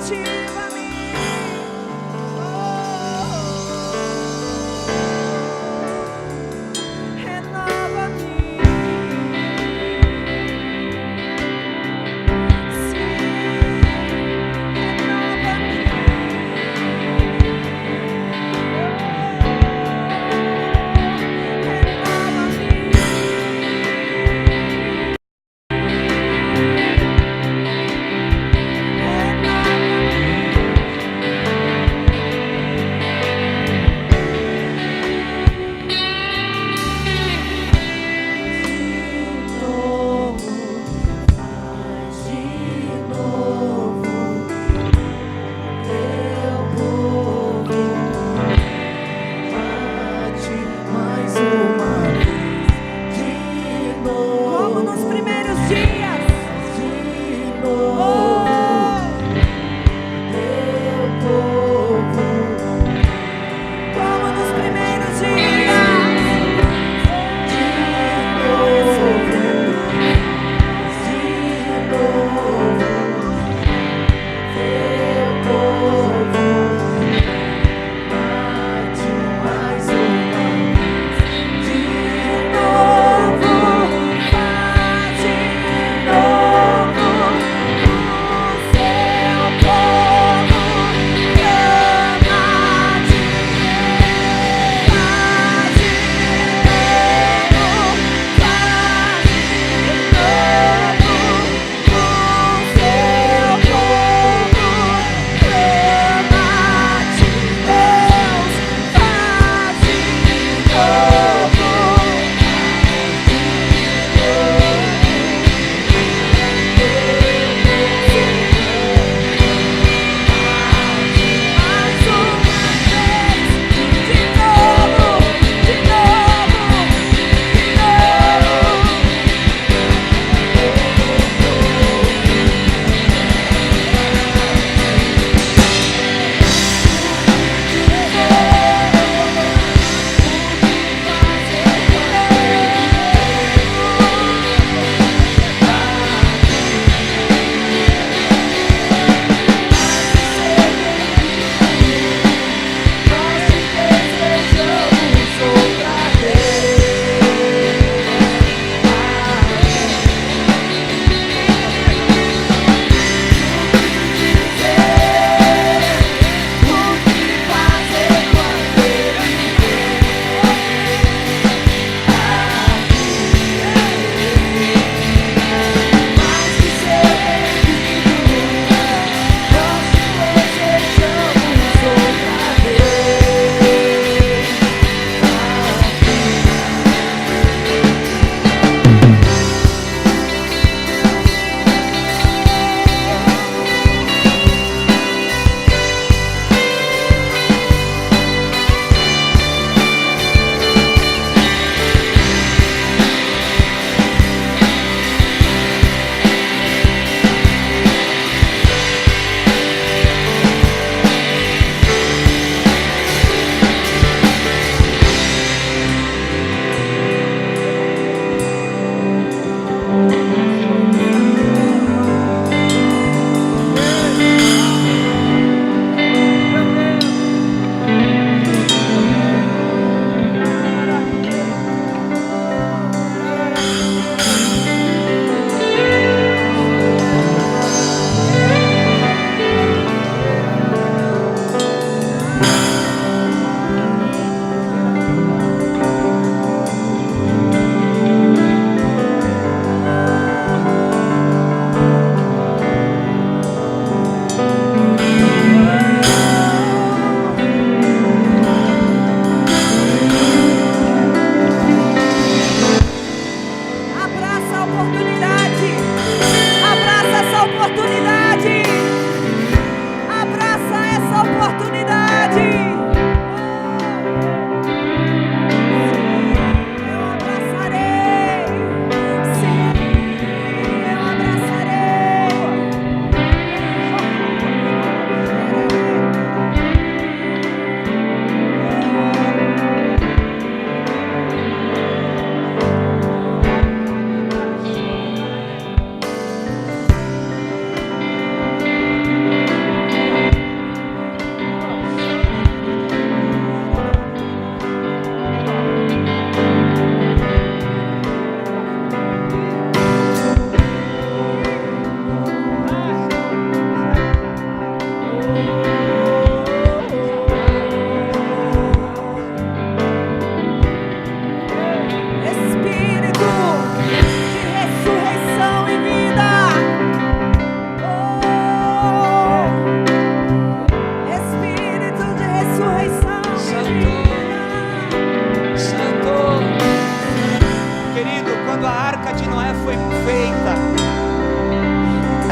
Renova-me.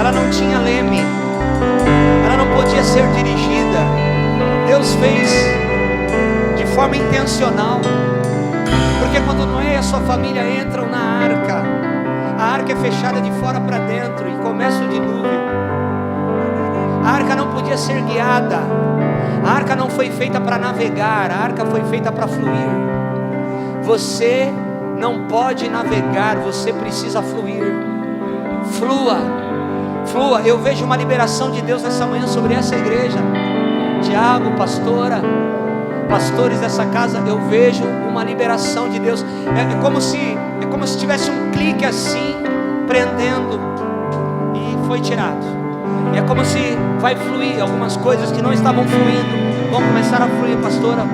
ela não tinha leme, ela não podia ser dirigida. Deus fez de forma intencional, porque quando Noé e a sua família entram na arca, a arca é fechada de fora para dentro e começa o dilúvio. A arca não podia ser guiada, a arca não foi feita para navegar, a arca foi feita para fluir. Você não pode navegar, você precisa fluir. Flua, flua. Eu vejo uma liberação de Deus nessa manhã sobre essa igreja. Tiago, pastora, pastores dessa casa, eu vejo uma liberação de Deus. É como se tivesse um clique assim, prendendo, e foi tirado. É como se vai fluir, algumas coisas que não estavam fluindo vão começar a fluir. Pastora,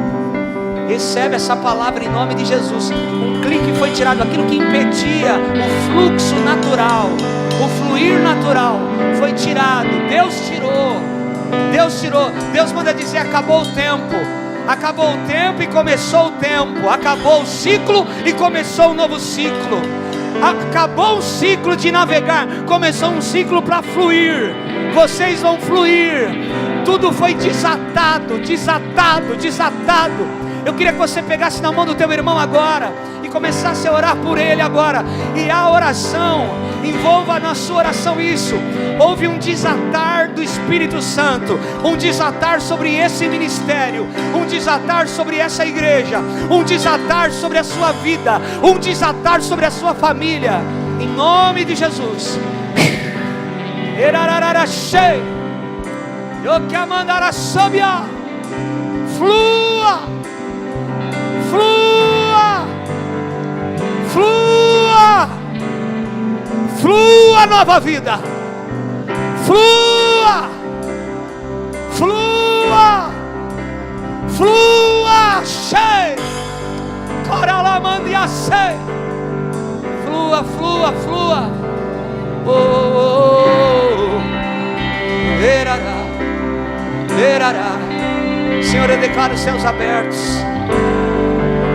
recebe essa palavra em nome de Jesus. Um clique foi tirado, aquilo que impedia o fluxo natural, o fluir natural foi tirado. Deus tirou, Deus tirou. Deus manda dizer: acabou o tempo. Acabou o tempo e começou o tempo. Acabou o ciclo e começou um novo ciclo. Acabou o ciclo de navegar, começou um ciclo para fluir. Vocês vão fluir. Tudo foi desatado, desatado, desatado. Eu queria que você pegasse na mão do teu irmão agora e começasse a orar por ele agora. E a oração, envolva na sua oração isso. Houve um desatar do Espírito Santo, um desatar sobre esse ministério, um desatar sobre essa igreja, um desatar sobre a sua vida, um desatar sobre a sua família, em nome de Jesus. Flua, flua, flua, flua nova vida, flua, flua, flua, cheia, coralamandia cheia, flua, flua, flua, Senhor, eu declaro os céus abertos.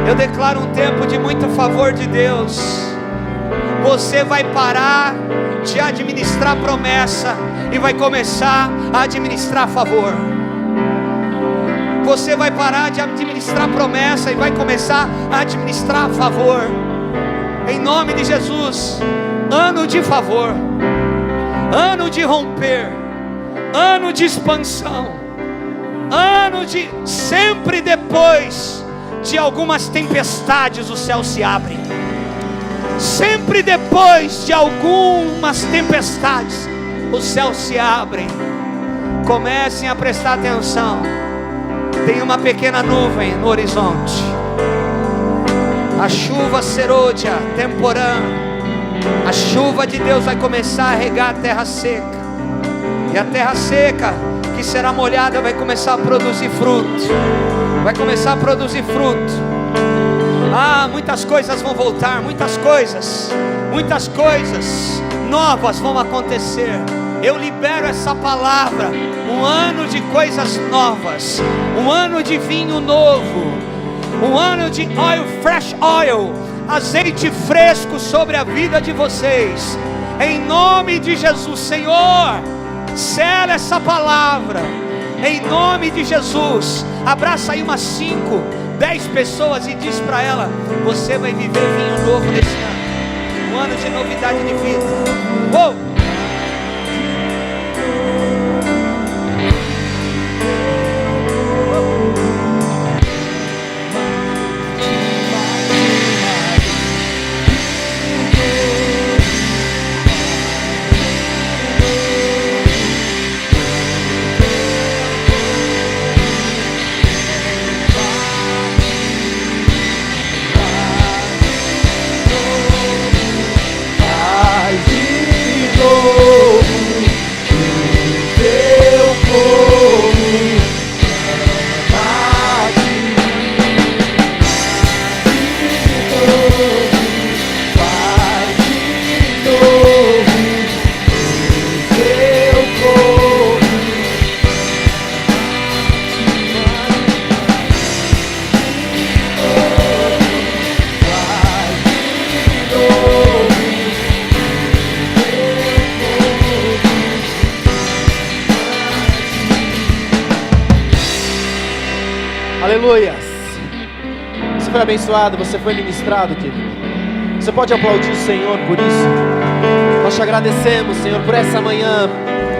Eu declaro um tempo de muito favor de Deus. Você vai parar de administrar promessa e vai começar a administrar favor. Você vai parar de administrar promessa e vai começar a administrar favor. Em nome de Jesus. Ano de favor, ano de romper, ano de expansão, ano de sempre depois de algumas tempestades o céu se abre. Sempre depois de algumas tempestades os céus se abrem. Comecem a prestar atenção. Tem uma pequena nuvem no horizonte. A chuva serôdia, temporã. A chuva de Deus vai começar a regar a terra seca. E a terra seca que será molhada vai começar a produzir fruto. Vai começar a produzir fruto. Muitas coisas vão voltar. Muitas coisas novas vão acontecer. Eu libero essa palavra. Um ano de coisas novas. Um ano de vinho novo. Um ano de oil, fresh oil, azeite fresco sobre a vida de vocês. Em nome de Jesus, Senhor, sela essa palavra. Em nome de Jesus. Abraça aí umas 5, 10 pessoas e diz para ela: você vai viver vinho novo nesse ano. Um ano de novidade de vida. Aleluias. Você foi abençoado, você foi ministrado, querido. Você pode aplaudir o Senhor por isso. Nós te agradecemos, Senhor, por essa manhã,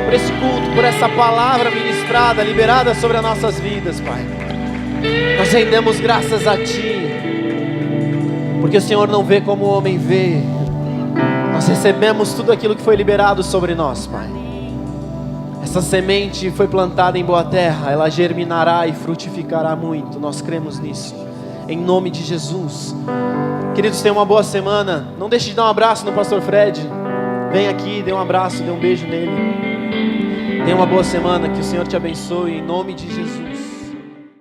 por esse culto, por essa palavra ministrada, liberada sobre as nossas vidas, Pai. Nós rendemos graças a Ti, porque o Senhor não vê como o homem vê. Nós recebemos tudo aquilo que foi liberado sobre nós, Pai. Essa semente foi plantada em boa terra, ela germinará e frutificará muito. Nós cremos nisso, em nome de Jesus. Queridos, tenham uma boa semana. Não deixe de dar um abraço no pastor Fred. Vem aqui, dê um abraço, dê um beijo nele. Tenha uma boa semana, que o Senhor te abençoe, em nome de Jesus.